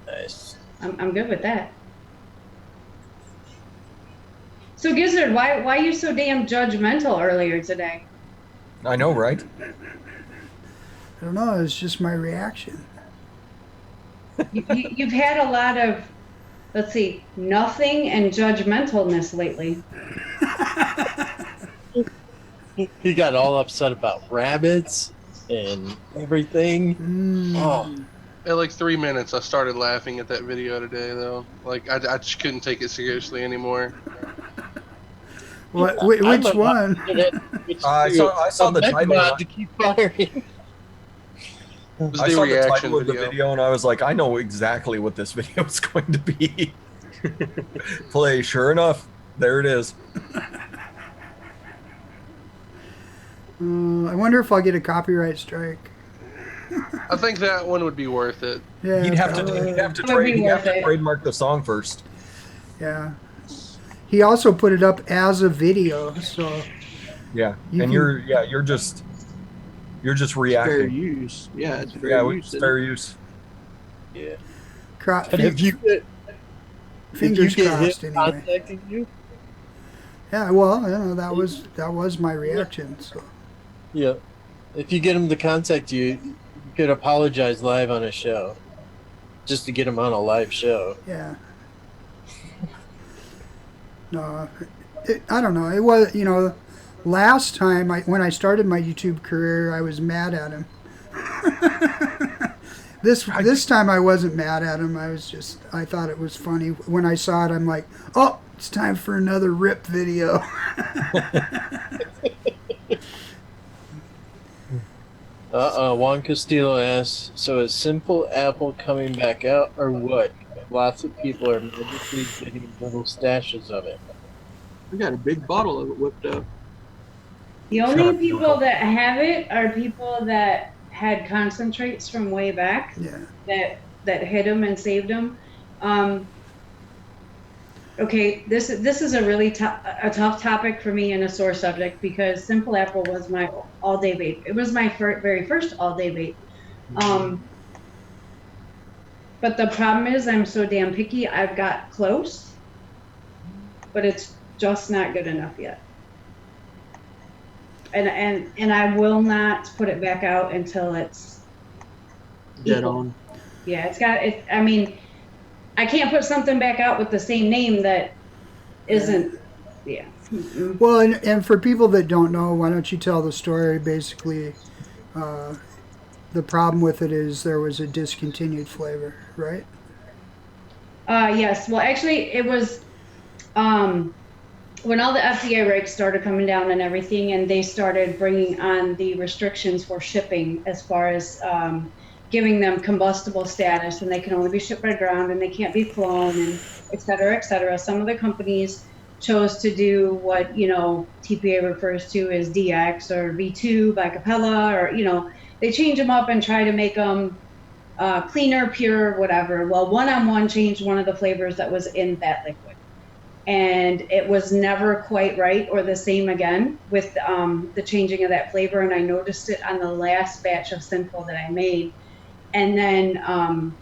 Nice. I'm good with that. So Gizzard, why are you so damn judgmental earlier today? I know, right? I don't know. It's just my reaction. You've had a lot of, let's see, nothing and judgmentalness lately. He got all upset about rabbits and everything. Oh, At like 3 minutes, I started laughing at that video today, though. Like, I just couldn't take it seriously anymore. What? Which I'm one? I saw the title. To keep firing. It was I the saw the reaction title of the video. video, and I was like, I know exactly what this video is going to be. Play. Sure enough, there it is. I wonder if I'll get a copyright strike. I think that one would be worth it. Yeah. He'd have probably. to trademark the song first. Yeah. He also put it up as a video, so Yeah, You and can- you're just Fair reacting. use. Yeah, it's fair Yeah, use. it's fair use. Yeah. fingers And if you get crossed him anyway. contacting you, Yeah, well, that was my reaction. So yeah. If you get him to contact you, you could apologize live on a show, just to get him on a live show. yeah. No, I don't know. It was last time when I started my YouTube career, I was mad at him. This time I wasn't mad at him. I thought it was funny. When I saw it, I'm like, oh, it's time for another rip video. Juan Castillo asks, so is Simple Apple coming back out or what? Lots of people are magically getting little stashes of it. We got a big bottle of it whipped up. The only people that have it are people that had concentrates from way back Yeah. that hid them and saved them. Okay, this is a really tough topic for me and a sore subject because Simple Apple was my all-day vape. It was my very first all-day vape. But the problem is I'm so damn picky. I've got close, but it's just not good enough yet. And I will not put it back out until it's Dead equal. on. Yeah, it's got it. I mean, I can't put something back out with the same name that isn't. Yeah. Mm-mm. Well, and for people that don't know, why don't you tell the story? Basically, the problem with it is there was a discontinued flavor, right? Yes. Well, actually, it was when all the FDA regs started coming down and everything, and they started bringing on the restrictions for shipping as far as giving them combustible status, and they can only be shipped by ground and they can't be flown, and et cetera, et cetera. Some of the companies chose to do what, TPA refers to as DX or V2 by Capella, or, they change them up and try to make them cleaner, pure, whatever. Well, One-on-One changed one of the flavors that was in that liquid. And it was never quite right or the same again with the changing of that flavor. And I noticed it on the last batch of Sinful that I made. And then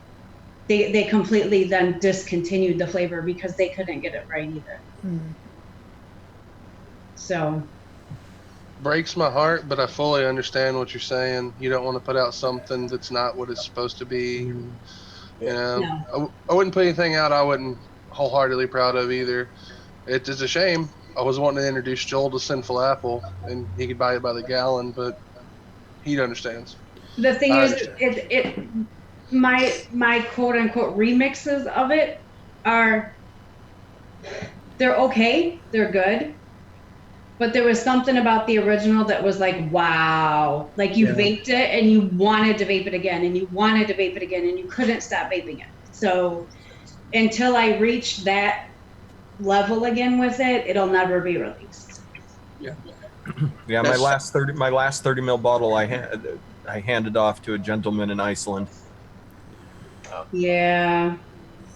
they completely then discontinued the flavor because they couldn't get it right either. So. Breaks my heart, but I fully understand what you're saying. You don't want to put out something that's not what it's supposed to be. No. I wouldn't put anything out I wasn't wholeheartedly proud of either. It is a shame. I was wanting to introduce Joel to Sinful Apple, and he could buy it by the gallon, but he understands. The thing is, my quote unquote remixes of it they're okay, they're good. But there was something about the original that was like, wow. Like you vaped it and you wanted to vape it again and you wanted to vape it again and you couldn't stop vaping it. So until I reach that level again with it, it'll never be released. Yeah, my last 30 mil bottle I handed off to a gentleman in Iceland. Yeah.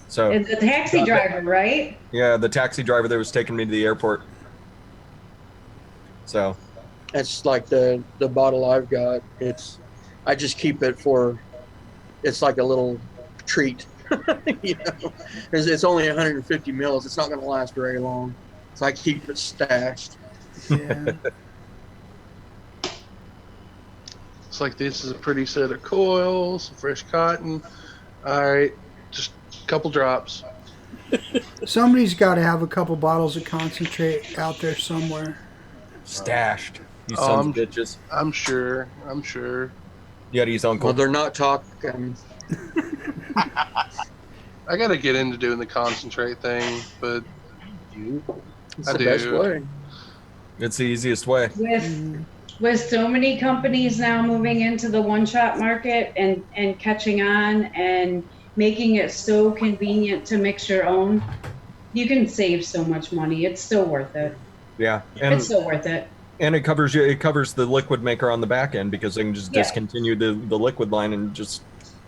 So it's a taxi driver, right? Yeah, the taxi driver that was taking me to the airport. So that's like the bottle I've got. I just keep it it's like a little treat. It's only 150 mils. It's not going to last very long. So I keep it stashed. Yeah. It's like, this is a pretty set of coils, some fresh cotton. All right, just a couple drops. Somebody's got to have a couple bottles of concentrate out there somewhere. Stashed. You sons of bitches. I'm sure. Yeti's uncle. Well, they're not talking. I got to get into doing the concentrate thing, but It's the best way. It's the easiest way. With so many companies now moving into the one-shot market and catching on and making it so convenient to mix your own, you can save so much money. It's still worth it. Yeah, it's still worth it. And it covers the liquid maker on the back end because they can just discontinue the liquid line and just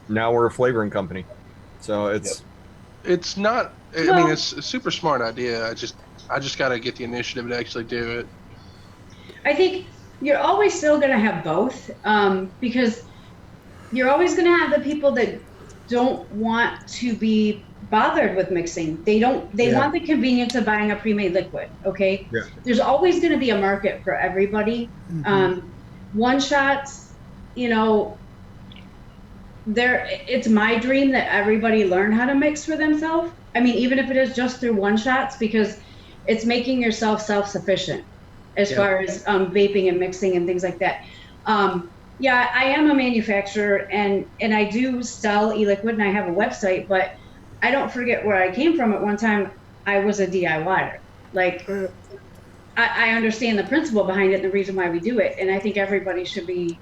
now we're a flavoring company. So it's not. I mean, it's a super smart idea. I just got to get the initiative to actually do it. I think you're always still going to have both because you're always going to have the people that don't want to be bothered with mixing. They want the convenience of buying a pre-made liquid. Okay. Yeah. There's always going to be a market for everybody. One shots, it's my dream that everybody learn how to mix for themselves. I mean, even if it is just through one shots, because it's making yourself self-sufficient as far as vaping and mixing and things like that. I am a manufacturer and I do sell e-liquid and I have a website, but I don't forget where I came from. At one time, I was a DIYer. Like, I understand the principle behind it and the reason why we do it. And I think everybody should be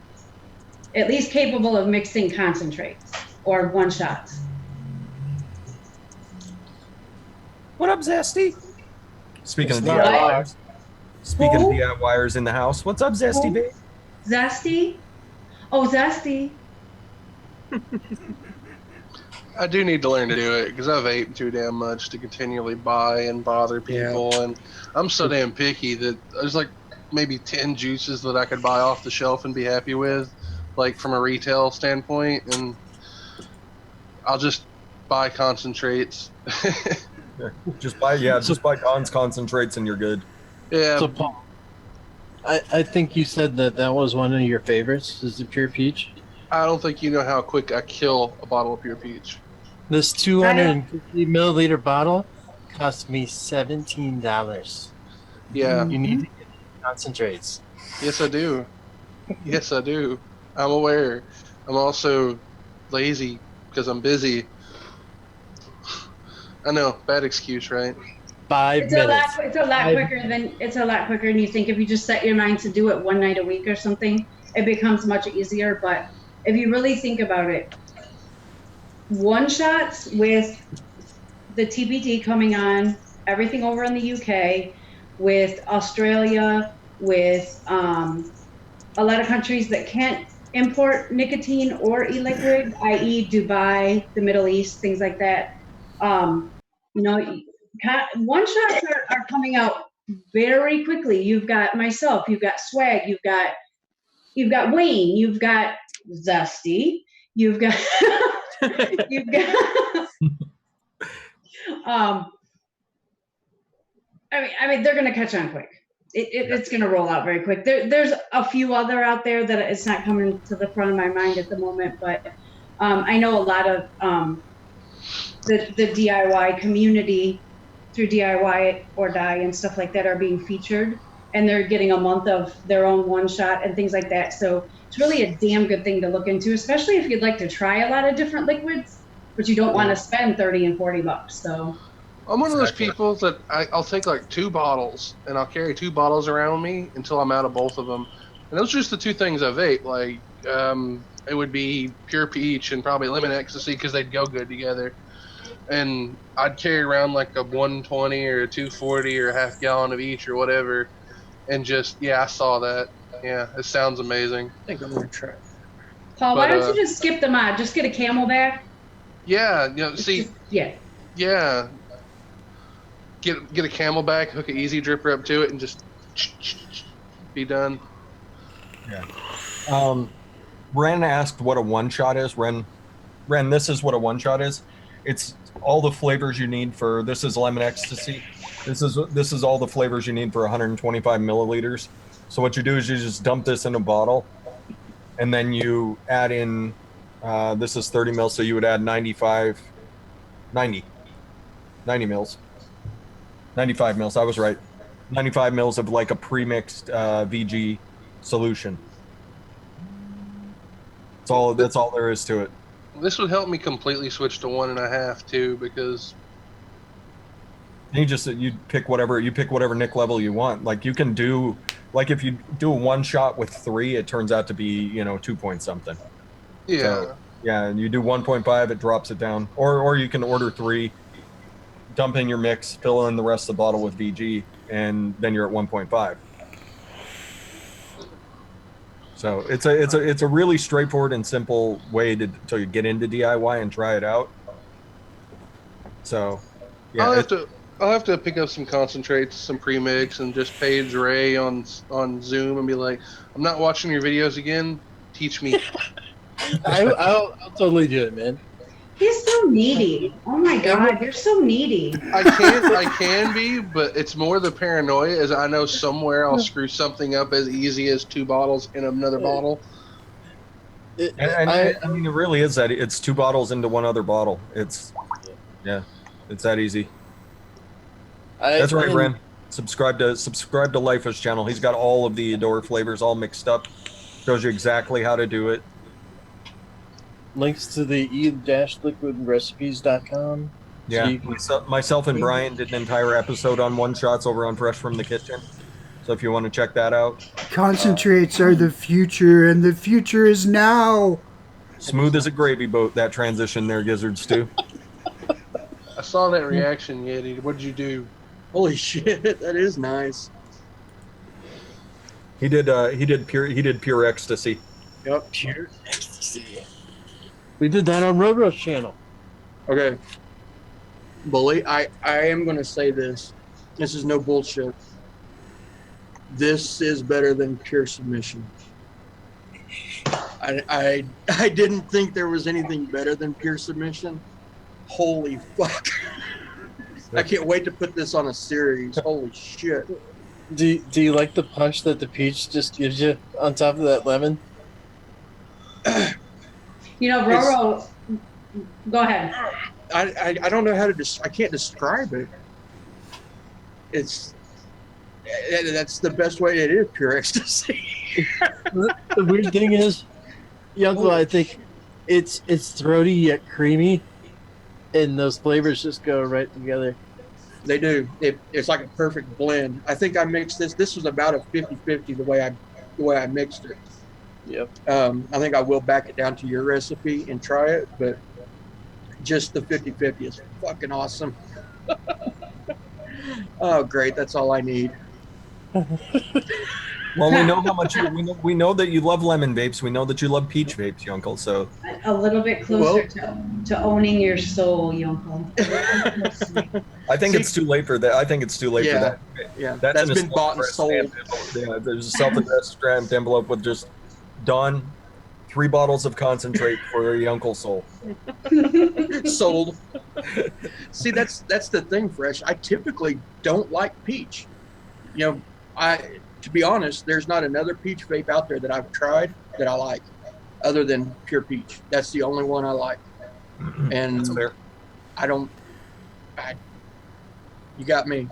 at least capable of mixing concentrates or one shots. What up, Zesty? Speaking of DIYers in the house, what's up, Zesty, babe? Zesty? Oh, Zesty. I do need to learn to do it because I vape too damn much to continually buy and bother people, and I'm so damn picky that there's like maybe 10 juices that I could buy off the shelf and be happy with, like from a retail standpoint, and I'll just buy concentrates. just buy cons concentrates and you're good. Yeah. So Paul, I think you said that was one of your favorites, is the pure peach. I don't think you know how quick I kill a bottle of pure peach. This 250 milliliter bottle cost me $17. Yeah. You need to get concentrates. Yes, I do. Yes, I do. I'm aware. I'm also lazy because I'm busy. I know, bad excuse, right? 5 minutes. It's a lot quicker than you think. If you just set your mind to do it one night a week or something, it becomes much easier. But if you really think about it, one shots with the TPD coming on, everything over in the UK, with Australia, with a lot of countries that can't import nicotine or e-liquid, i.e. Dubai, the Middle East, things like that. One shots are coming out very quickly. You've got myself, you've got Swag, you've got Wayne, you've got Zesty, you've got I mean, they're gonna catch on quick. It's gonna roll out very quick. There's a few other out there that it's not coming to the front of my mind at the moment, but I know a lot of the DIY community through DIY or Die and stuff like that are being featured, and they're getting a month of their own one shot and things like that. So it's really a damn good thing to look into, especially if you'd like to try a lot of different liquids, but you don't want to spend $30 and $40. So I'm one of those people that I'll take like 2 bottles and I'll carry 2 bottles around me until I'm out of both of them. And those are just the 2 things I vape. Like it would be pure peach and probably lemon ecstasy because they'd go good together. And I'd carry around like a 120 or a 240 or a half gallon of each or whatever. And just, I saw that. Yeah, it sounds amazing. I think I'm going to try. Paul, why don't you just skip the mod? Just get a Camelback. Yeah, see. Yeah. Yeah. Get a Camelback, hook an easy dripper up to it, and just be done. Yeah. Ren asked what a one-shot is. Ren, this is what a one-shot is. It's all the flavors you need for, this is lemon ecstasy. This is all the flavors you need for 125 milliliters. So what you do is you just dump this in a bottle, and then you add in, this is 30 mils, so you would add 90 mils. 95 mils, I was right. 95 mils of like a pre-mixed VG solution. That's all there is to it. This would help me completely switch to 1.5 too, because you pick whatever Nick level you want. Like you can do, like if you do a one shot with 3, it turns out to be 2 point something. Yeah. So, yeah, and you do 1.5, it drops it down, or you can order 3, dump in your mix, fill in the rest of the bottle with VG, and then you're at 1.5. So it's a really straightforward and simple way to get into DIY and try it out. So yeah, I'll have to pick up some concentrates, some premix, and just page Ray on Zoom and be like, I'm not watching your videos again. Teach me. I'll totally do it, man. He's so needy. Oh my God, you're so needy. I can be, but it's more the paranoia as I know somewhere I'll screw something up as easy as 2 bottles in another bottle. I mean, it really is that it's 2 bottles into one other bottle. It's that easy. That's right, Ren. Subscribe to Life's channel. He's got all of the Adore flavors all mixed up. Shows you exactly how to do it. Links to the e-liquidrecipes.com. Yeah, myself and Brian did an entire episode on one shots over on Fresh from the Kitchen. So if you want to check that out. Concentrates are the future, and the future is now. Smooth as a gravy boat, that transition there, Gizzard Stew. I saw that reaction, Yeti. What did you do? Holy shit, that is nice. He did pure ecstasy. Yep. Pure ecstasy. We did that on Roadrush channel. Okay. Bully, I am going to say this. This is no bullshit. This is better than pure submission. I didn't think there was anything better than pure submission. Holy fuck. I can't wait to put this on a series. Holy shit. Do you like the punch that the peach just gives you on top of that lemon? Roro, go ahead. I don't know how to I can't describe it. That's the best way it is, pure ecstasy. The weird thing is, Youngblood, I think it's throaty yet creamy, and those flavors just go right together. They do. It's like a perfect blend. I think I mixed this. This was about a 50-50 the way I mixed it. Yep. I think I will back it down to your recipe and try it, but just the 50-50 is fucking awesome. Oh, great. That's all I need. Well, we know how much we know that you love lemon vapes. We know that you love peach vapes, Yunkel. So A little bit closer to owning your soul, Yunkel. I think it's too late for that. I think it's too late for that. Yeah, That's been bought and sold. Yeah, there's a self-addressed stamped envelope with just done 3 bottles of concentrate for your Yunkel soul. Sold. See, that's the thing, Fresh. I typically don't like peach. You know, to be honest, there's not another peach vape out there that I've tried that I like, other than pure peach. That's the only one I like. And That's fair. You got me.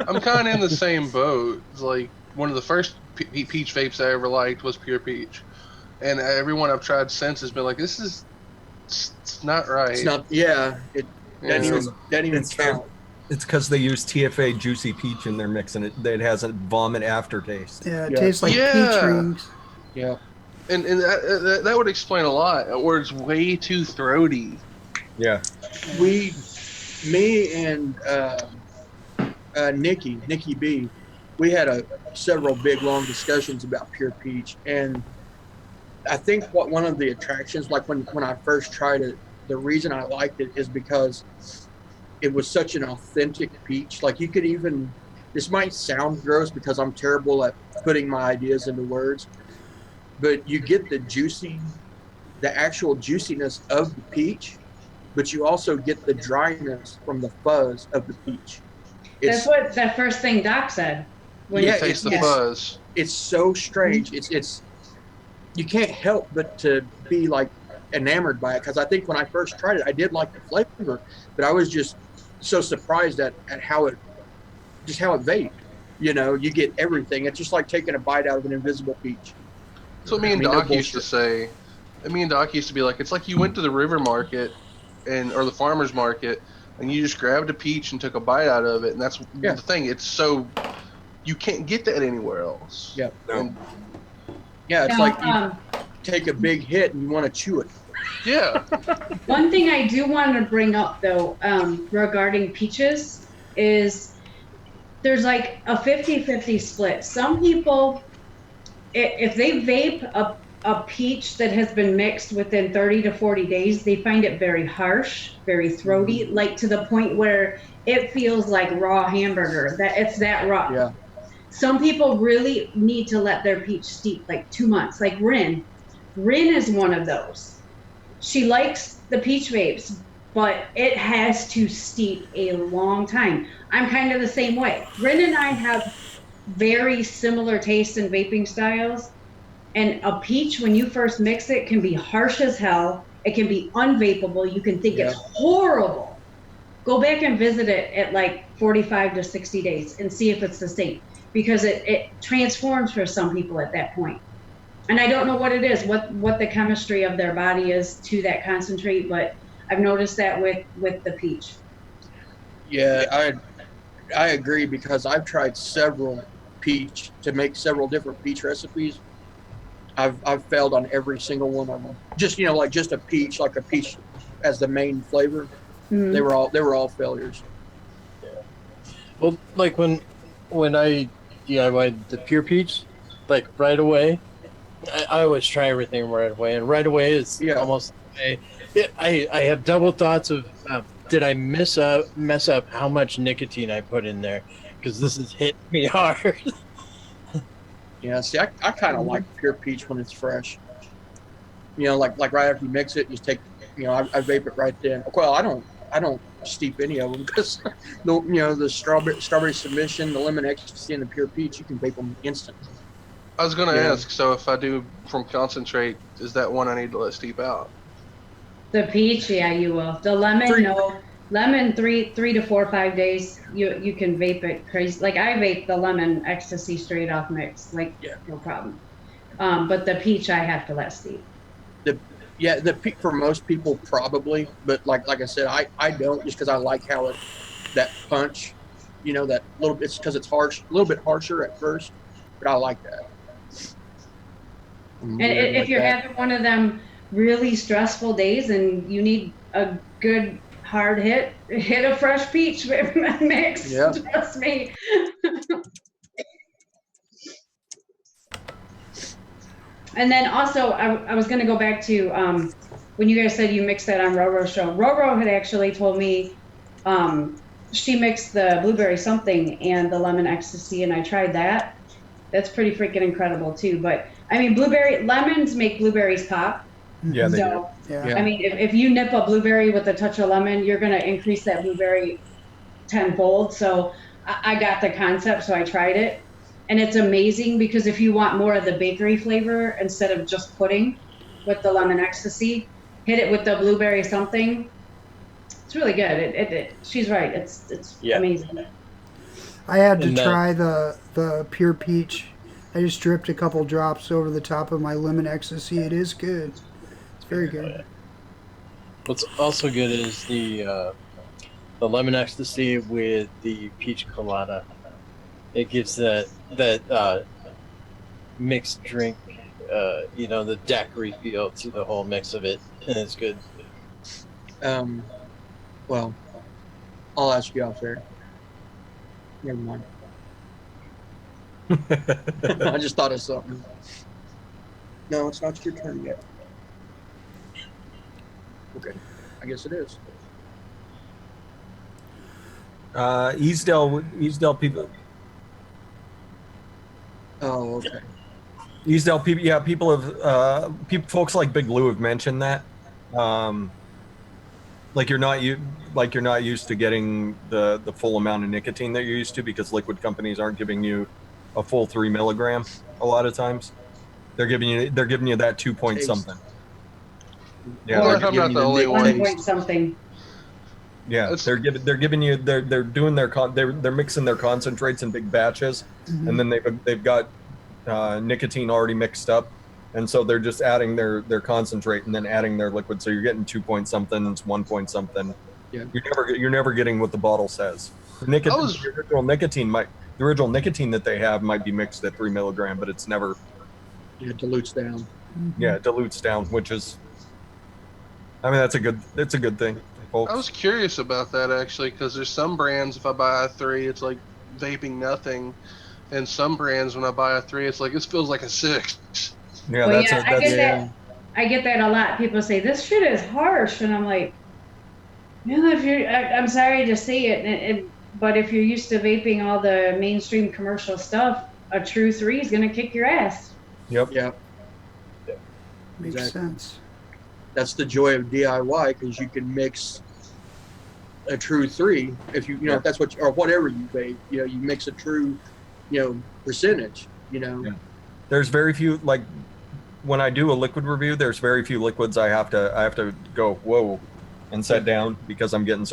I'm kind of in the same boat. It's like one of the first peach vapes I ever liked was pure peach, and everyone I've tried since has been like, "This is it's not right." It's not. Yeah. It doesn't even count. It's because they use TFA juicy peach in their mix, and it has a vomit aftertaste. Yeah, it tastes like peach rings. Yeah. And that would explain a lot. Or it's way too throaty. Yeah. Me and Nikki B, we had several big long discussions about pure peach, and I think one of the attractions, like when I first tried it, the reason I liked it is because it was such an authentic peach. Like you could even, this might sound gross because I'm terrible at putting my ideas into words, but you get the actual juiciness of the peach, but you also get the dryness from the fuzz of the peach. That's what that first thing Doc said. When you taste the fuzz. It's so strange. It's you can't help but to be like enamored by it, because I think when I first tried it, I did like the flavor, but I was just so surprised at how it vaped. You know, you get everything. It's just like taking a bite out of an invisible peach. So me and Doc used to say. Me and Doc used to be like, it's like you went to the river market or the farmer's market, and you just grabbed a peach and took a bite out of it, and that's the thing. It's so you can't get that anywhere else. Yeah. No. It's like you take a big hit and you want to chew it. Yeah. One thing I do want to bring up though, regarding peaches, is there's like a 50-50 split. Some people, if they vape a peach that has been mixed within 30 to 40 days, they find it very harsh, very throaty, like to the point where it feels like raw hamburger, that it's that rough. Yeah. Some people really need to let their peach steep like 2 months, like Rin. Rin is one of those. She likes the peach vapes, but it has to steep a long time. I'm kind of the same way. Rin and I have very similar tastes in vaping styles. And a peach, when you first mix it, can be harsh as hell. It can be unvapable. You can think it's horrible. Go back and visit it at like 45 to 60 days and see if it's the same. Because it transforms for some people at that point. And I don't know what it is, what the chemistry of their body is to that concentrate, but I've noticed that with the peach. Yeah, I agree, because I've tried to make several different peach recipes. I've failed on every single one of them. Just like just a peach as the main flavor. Mm-hmm. They were all failures. Yeah. Well, like when I DIY'd the pure peach, like right away, I always try everything right away, and right away is almost. I have double thoughts of did I mess up how much nicotine I put in there, because this is hitting me hard. Yeah, see, I kind of like pure peach when it's fresh. Like right after you mix it, you just take, I vape it right then. Well, I don't steep any of them, because the strawberry submission, the lemon ecstasy, and the pure peach, you can vape them instantly. I was gonna ask, so if I do from concentrate, is that one I need to let steep out? The peach, yeah, you will. The lemon, no. Lemon, 3 to 4 or 5 days, you can vape it crazy. Like I vape the lemon ecstasy straight off mix, no problem. But the peach I have to let steep. The peach for most people probably, but like I said, I don't, just because I like how that punch You know, that little. It's because it's harsh, a little bit harsher at first, but I like that. And if you're having one of them really stressful days and you need a good hard hit a fresh peach mix. Yeah. Trust me. And then also, I was going to go back to when you guys said you mixed that on Roro's show. Roro had actually told me she mixed the blueberry something and the lemon ecstasy, and I tried that. That's pretty freaking incredible too. But I mean, lemons make blueberries pop. Yeah, they do. So, Yeah. I mean, if you nip a blueberry with a touch of lemon, you're going to increase that blueberry tenfold. So I got the concept, so I tried it. And it's amazing because if you want more of the bakery flavor instead of just pudding with the lemon ecstasy, hit it with the blueberry something. It's really good. She's right. It's amazing. I had to try the pure peach. I just dripped a couple drops over the top of my lemon ecstasy. It is good. It's very good. What's also good is the lemon ecstasy with the peach colada. It gives that mixed drink, the daiquiri feel to the whole mix of it, and it's good. Well, I'll ask you off there. Never mind. I just thought of something. No, it's not your turn yet. Okay, I guess it is. Easdale people. Oh, okay. Easdale people, yeah, people have folks like Big Lou have mentioned that. Like you're not used to getting the full amount of nicotine that you're used to because liquid companies aren't giving you a full 3 milligram a lot of times. They're giving you that 2 point something. Yeah, Or I'm not the only 1 one. point something. yeah, they're mixing their concentrates in big batches, and then they've got nicotine already mixed up, and so they're just adding their concentrate and then adding their liquid. So you're getting 2 point something, and it's 1 point something. Yeah. You're never getting what the bottle says. The original nicotine that they have might be mixed at 3 milligram, but it's never. Yeah, it dilutes down. Yeah, it dilutes down, which is. I mean, it's a good thing, folks. I was curious about that actually, because there's some brands, if I buy a 3, it's like vaping nothing, and some brands when I buy a 3, it's like it feels like a 6. Yeah, Well, that's I get that. I get that a lot. People say this shit is harsh, and I'm like, I'm sorry to say it, but if you're used to vaping all the mainstream commercial stuff, a true 3 is gonna kick your ass. Yep. Yeah. Makes sense. That's the joy of DIY, because you can mix a true 3 if you if that's what or whatever you vape. You mix a true percentage. Yeah. There's very few, like when I do a liquid review, there's very few liquids I have to go whoa and set down because I'm getting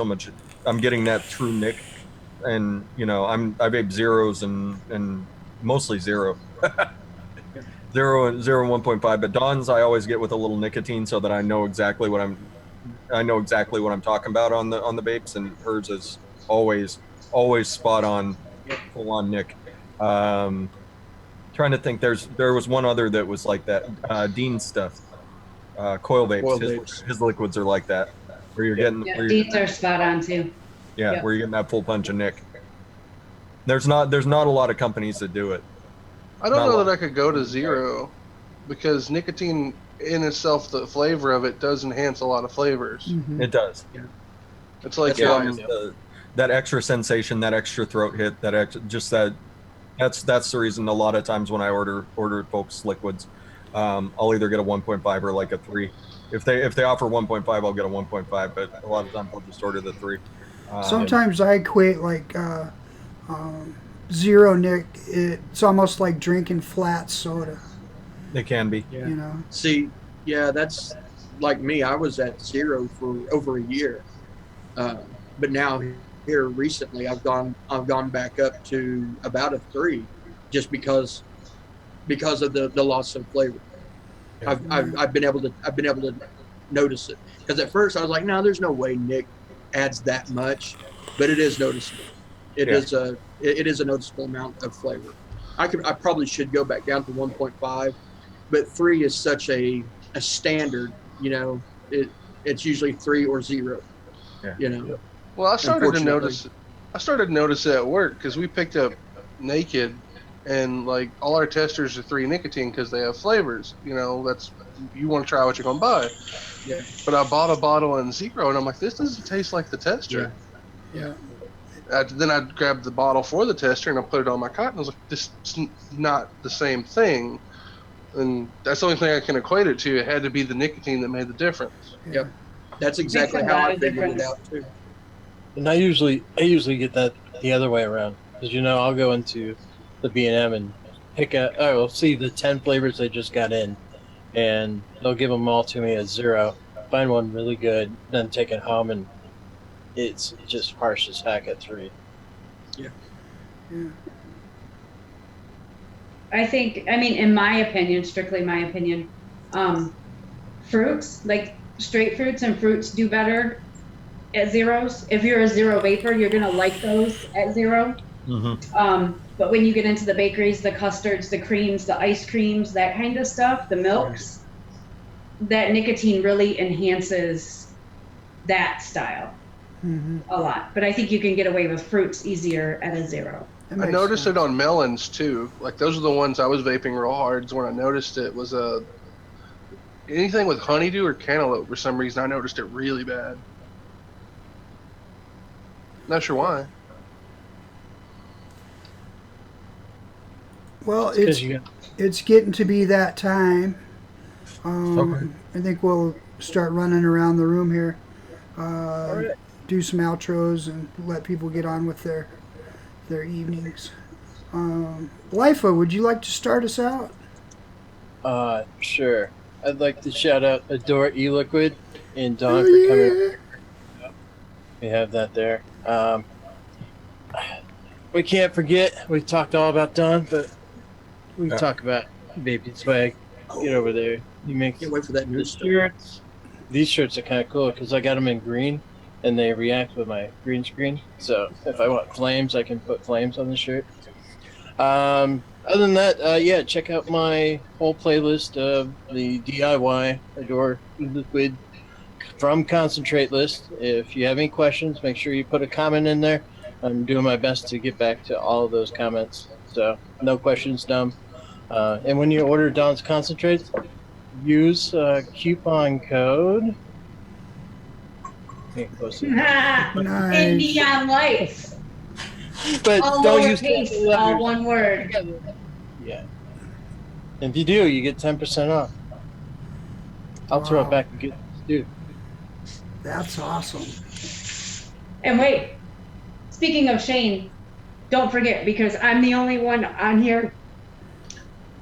that true nick, and I vape zeros and mostly zero. 0 and 1.5, but Dawn's I always get with a little nicotine so that I know exactly what I'm talking about on the vapes, and hers is always spot on, full on nick. Trying to think, there was one other that was like that, Dean's stuff, Coil Vapes. His liquids are like that, where you're getting. Deans are spot on too. Yeah, where you're getting that full punch of nick. There's not a lot of companies that do it. I don't know that I could go to 0, because nicotine in itself, the flavor of it does enhance a lot of flavors. Mm-hmm. It does. Yeah. It's like that extra sensation, that extra throat hit, that's the reason a lot of times when I order folks liquids, I'll either get a 1.5 or like a 3. If they offer 1.5, I'll get a 1.5, but a lot of times I'll just order the 3. Sometimes I equate like zero nick. It's almost like drinking flat soda. It can be. Yeah. See, that's like me. I was at 0 for over a year, but now here recently I've gone back up to about a 3, just because of the loss of flavor. Yeah. I've been able to notice it, because at first I was like, no, there's no way Nick adds that much, but it is noticeable. It Yeah. is a noticeable amount of flavor. I probably should go back down to 1.5, but 3 is such a standard. You know, it's usually 3 or 0. Yeah. You know, Well, I started to Unfortunately. notice it at work because we picked up Naked, and like all our testers are 3 nicotine because they have flavors. You know, that's you want to try what you're gonna buy. Yeah. But I bought a bottle in 0, and I'm like, this doesn't taste like the tester. Yeah. Then I grabbed the bottle for the tester and I put it on my cotton. I was like, this is not the same thing. And that's the only thing I can equate it to. It had to be the nicotine that made the difference. Yep. That's exactly Makes a how lot I of figured it difference. out too. And I usually get that the other way around, because I'll go into the B&M and pick a see the 10 flavors they just got in, and they'll give them all to me at 0. Find one really good, then take it home, and it's just harsh as heck at 3. Yeah. I think, I mean, in my opinion, strictly my opinion, fruits, like straight fruits and fruits do better at 0s. If you're a 0 vapor, you're gonna like those at 0. But when you get into the bakeries, the custards, the creams, the ice creams, that kind of stuff, the milks, that nicotine really enhances that style a lot. But I think you can get away with fruits easier at a 0. I noticed it on melons too. Like those are the ones I was vaping real hard. When I noticed it was anything with honeydew or cantaloupe. For some reason, I noticed it really bad. Not sure why. Well, Because you got it's getting to be that time. Okay. I think we'll start running around the room here. right. Do some outros and let people get on with their evenings. Lifa, would you like to start us out? Sure. I'd like to shout out Adore E-Liquid and Don Oh, for coming. yeah. We have that there. We can't forget, we talked all about Don, but we can talk about Vaping Swag. Get over there. He makes Can't wait for that new new stuff. shirts. These shirts are kind of cool because I got them in green and they react with my green screen. So if I want flames, I can put flames on the shirt. Other than that, yeah, check out my whole playlist of the DIY Adore E-Liquid from Concentrate list. If you have any questions, make sure you put a comment in there. I'm doing my best to get back to all of those comments. So no questions dumb. And when you order Don's Concentrates, use coupon code. Nice. Indian life. But All don't use lowercase, all one word. Yeah. And if you do, you get 10% off. I'll throw Wow. it back and get dude. That's awesome. And wait, speaking of Shane, don't forget, because I'm the only one on here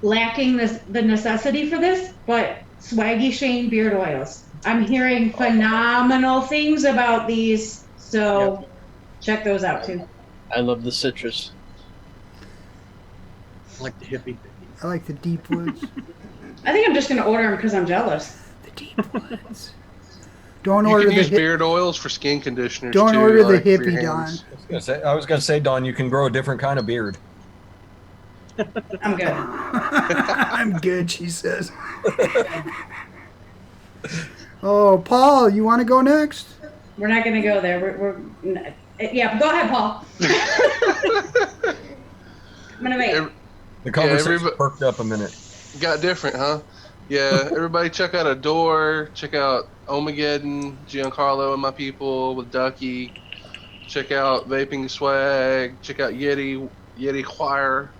lacking the necessity for this, but Swaggy Shane beard oils. I'm hearing phenomenal things about these, so check those out too. I love the citrus. I like the hippie. I like the deep woods. I think I'm just gonna order them because I'm jealous. The deep woods. Don't You order can the use beard oils for skin conditioners don't too. order the like, for your hippie, Don. hands. I was gonna say, Don, you can grow a different kind of beard. I'm good. I'm good, she says. Oh, Paul, you want to go next? We're not gonna go there. Yeah, go ahead, Paul. I'm gonna wait. The conversation everybody- perked up a minute. Got different, huh? Yeah, everybody check out Adore, check out OHMAGEDDON, Giancarlo and my people with Ducky. Check out Vaping Swag, check out Yeti Choir,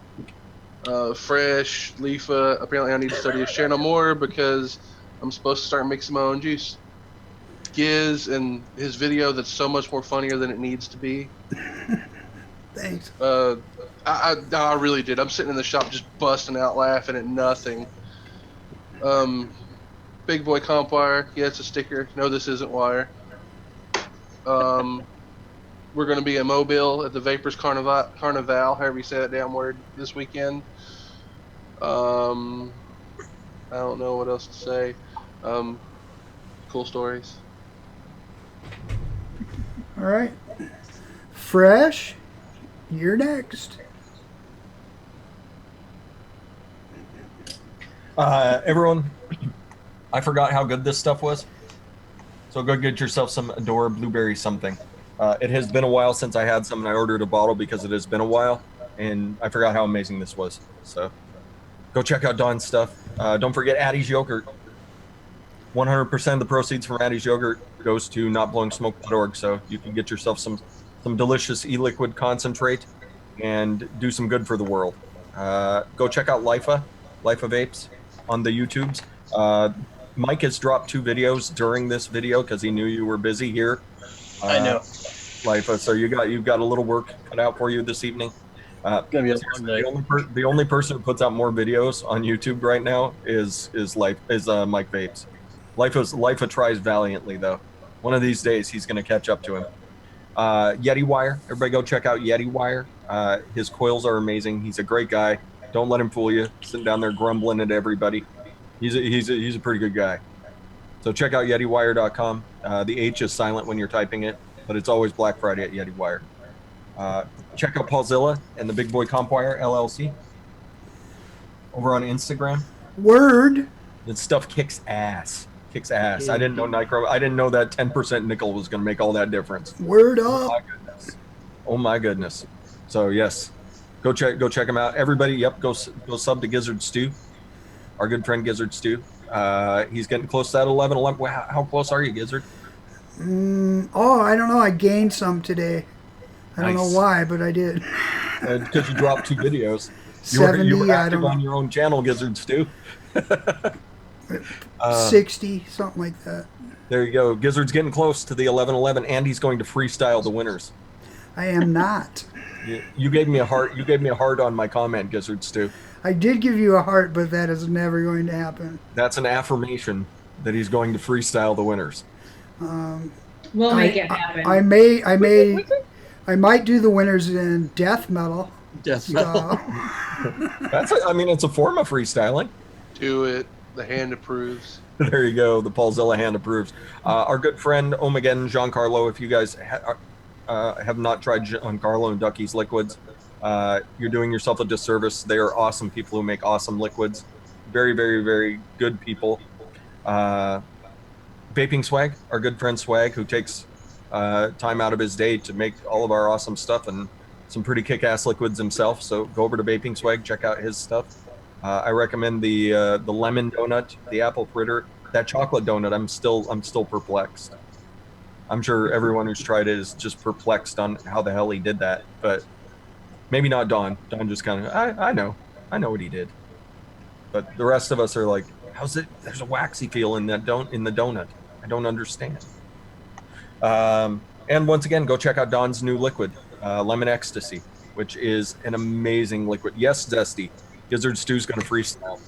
Fresh, Lefa. Apparently I need to study his channel more because I'm supposed to start mixing my own juice. Giz and his video that's so much more funnier than it needs to be. Thanks. I really did. I'm sitting in the shop just busting out laughing at nothing. Big Boy Comp Wire. Yeah, it's a sticker. No, this isn't wire. We're going to be in Mobile at the Vapors Carnival, however you say that damn word, this weekend. I don't know what else to say. Cool stories. All right. Fresh, You're next. Everyone, I forgot how good this stuff was. So go get yourself some Adora Blueberry something. It has been a while since I had some, and I ordered a bottle because it has been a while, and I forgot how amazing this was. So go check out Don's stuff. Don't forget Addie's Yogurt. 100% of the proceeds from Addie's Yogurt goes to notblowing.smoke.org, so you can get yourself some delicious e-liquid concentrate and do some good for the world. Go check out LIFE Vapes on the YouTubes. Mike has dropped 2 videos during this video because he knew you were busy here. I know. LIFE, so you've got a little work cut out for you this evening. Gonna be a long night. The only person who puts out more videos on YouTube right now is Mike Vapes. LIFE tries valiantly though. One of these days he's gonna catch up to him. Yeti Wire, everybody go check out Yeti Wire. His coils are amazing. He's a great guy. Don't let him fool you. Sitting down there grumbling at everybody. He's a pretty good guy. So check out YetiWire.com. The H is silent when you're typing it, but it's always Black Friday at Yeti Wire. Check out Paulzilla and the Big Boy Compwire LLC over on Instagram. Word. This stuff kicks ass. Kicks ass. I didn't know that 10% nickel was going to make all that difference. Word Oh up. my goodness. Oh my goodness. So yes, go check them out. Everybody, yep, go sub to Gizzard Stew. Our good friend Gizzard Stew. He's getting close to that 11. How close are you, Gizzard? I don't know. I gained some today. I don't know why, but I did. Because you dropped 2 videos. 70, you were I active don't on know. your own channel, Gizzard Stew. 60, something like that. There you go. Gizzard's getting close to the 11-11, and he's going to freestyle the winners. I am not. You gave me a heart. You gave me a heart on my comment, Gizzard Stew. I did give you a heart, but that is never going to happen. That's an affirmation that he's going to freestyle the winners. We'll make it happen. I might do the winners in death metal. Death metal. It's a form of freestyling. Do it. The hand approves. There you go. The Paulzilla hand approves. Our good friend OHMAGEDDON, Giancarlo, if you guys have not tried Giancarlo and Ducky's liquids, you're doing yourself a disservice. They are awesome people who make awesome liquids. Very, very, very good people. Vaping Swag, our good friend Swag, who takes time out of his day to make all of our awesome stuff and some pretty kick-ass liquids himself. So go over to Vaping Swag, check out his stuff. I recommend the lemon donut, the apple fritter, that chocolate donut. I'm still perplexed. I'm sure everyone who's tried it is just perplexed on how the hell he did that, but maybe not Don. Don just kind of, I know what he did, but the rest of us are like, how's it? There's a waxy feel in the donut. I don't understand. And once again, go check out Don's new liquid, Lemon Ecstasy, which is an amazing liquid. Yes, Zesty. Gizzard Stew's going to freestyle.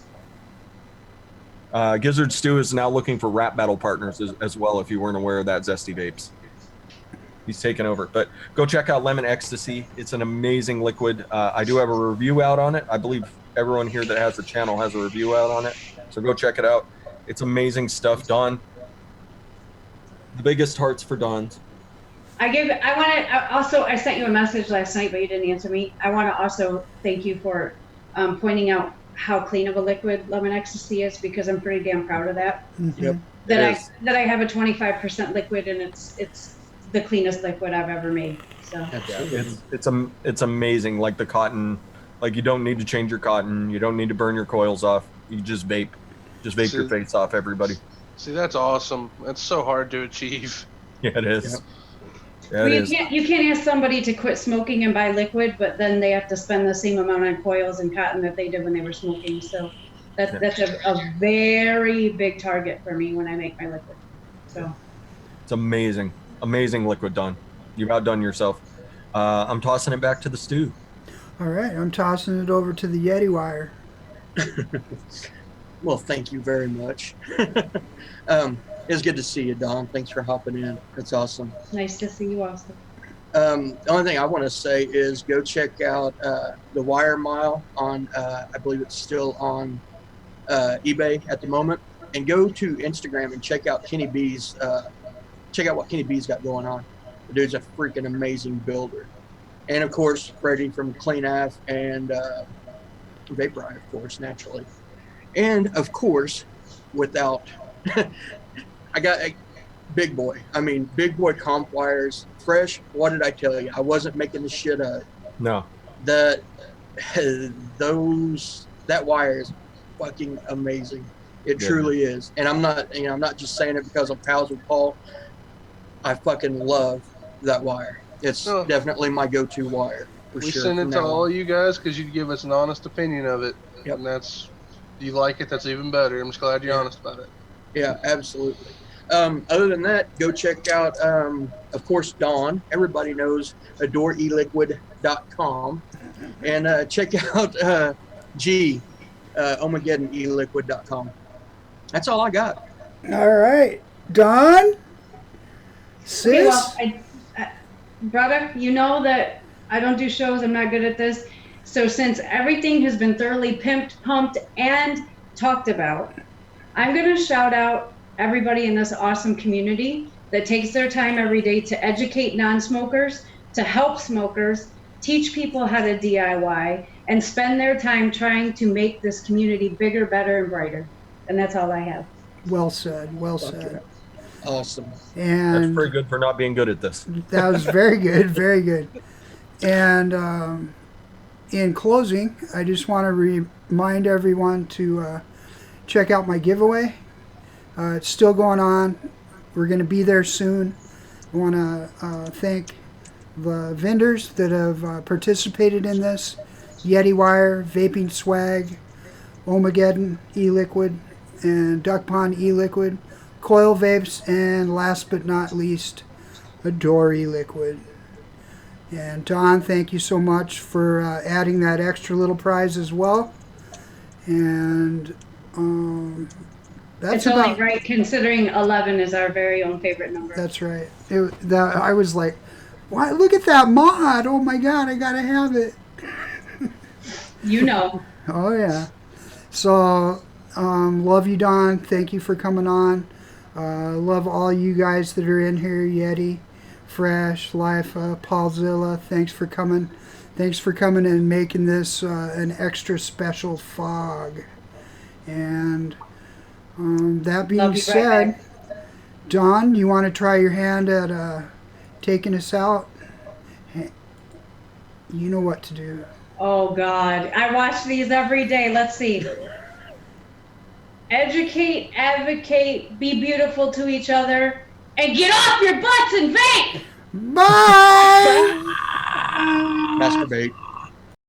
Gizzard Stew is now looking for rap battle partners as well, if you weren't aware of that, Zesty Vapes. He's taken over. But go check out Lemon Ecstasy. It's an amazing liquid. I do have a review out on it. I believe everyone here that has the channel has a review out on it. So go check it out. It's amazing stuff. Don, the biggest hearts for Don's. I sent you a message last night, but you didn't answer me. I want to also thank you for pointing out how clean of a liquid Lemon Ecstasy is, because I'm pretty damn proud of that. Yep. That I have a 25% liquid, and it's the cleanest liquid I've ever made. So it's amazing. Like the cotton, like you don't need to change your cotton. You don't need to burn your coils off. You just vape your face off, everybody. See, that's awesome. That's so hard to achieve. Yeah, it is. Yep. Yeah, you can't ask somebody to quit smoking and buy liquid, but then they have to spend the same amount on coils and cotton that they did when they were smoking. So that's a very big target for me when I make my liquid. So it's amazing liquid, Don. You've outdone yourself. I'm tossing it back to the stew. All right, I'm tossing it over to the Yeti Wire. Well, thank you very much. It's good to see you, Don. Thanks for hopping in. That's awesome. nice to see you also. The only thing I want to say is go check out the Wire Mile on, I believe it's still on eBay at the moment, and go to Instagram and check out Kenny B's. Check out what Kenny B's got going on. The dude's a freaking amazing builder. And of course, Freddie from Clean Af and Vapor, of course, naturally. And of course, without, I got a big boy. I mean, big boy comp wires, fresh. What did I tell you? I wasn't making this shit up. No. That wire is fucking amazing. It truly is. And I'm not just saying it because I'm pals with Paul. I fucking love that wire. It's definitely my go-to wire. We send it to all you guys because you give us an honest opinion of it. Yep. And that's, if you like it, that's even better. I'm just glad you're honest about it. Yeah, absolutely. Other than that, go check out, of course, Dawn. Everybody knows AdoreEliquid.com. And check out OHMAGEDDON.com. That's all I got. All right. Don? Sis? Okay, well, brother, you know that I don't do shows. I'm not good at this. So since everything has been thoroughly pimped, pumped, and talked about, I'm going to shout out everybody in this awesome community that takes their time every day to educate non-smokers, to help smokers, teach people how to DIY, and spend their time trying to make this community bigger, better, and brighter. And that's all I have. Well said. Well said. Awesome. And That's pretty good for not being good at this. that was very good. Very good. And in closing, I just want to remind everyone to check out my giveaway. It's still going on. We're going to be there soon. I want to thank the vendors that have participated in this. Yeti Wire, Vaping Swag, OHMAGEDDON E-Liquid, and Duck Pond E-Liquid, Coil Vapes, and last but not least, Adore E-Liquid. And Don, thank you so much for adding that extra little prize as well. And that's It's only about right considering 11 is our very own favorite number. That's right. I was like, "Why? Look at that mod! Oh my God, I gotta have it!" You know. Oh yeah. So, love you, Don. Thank you for coming on. Love all you guys that are in here, Yeti, Fresh, Lifa, Paulzilla. Thanks for coming. Thanks for coming and making this an extra special fog. And that being said, Don, you want to try your hand at taking us out? You know what to do. Oh God, I watch these every day. Let's see. Educate, advocate, be beautiful to each other, and get off your butts and vape! Bye! Masturbate.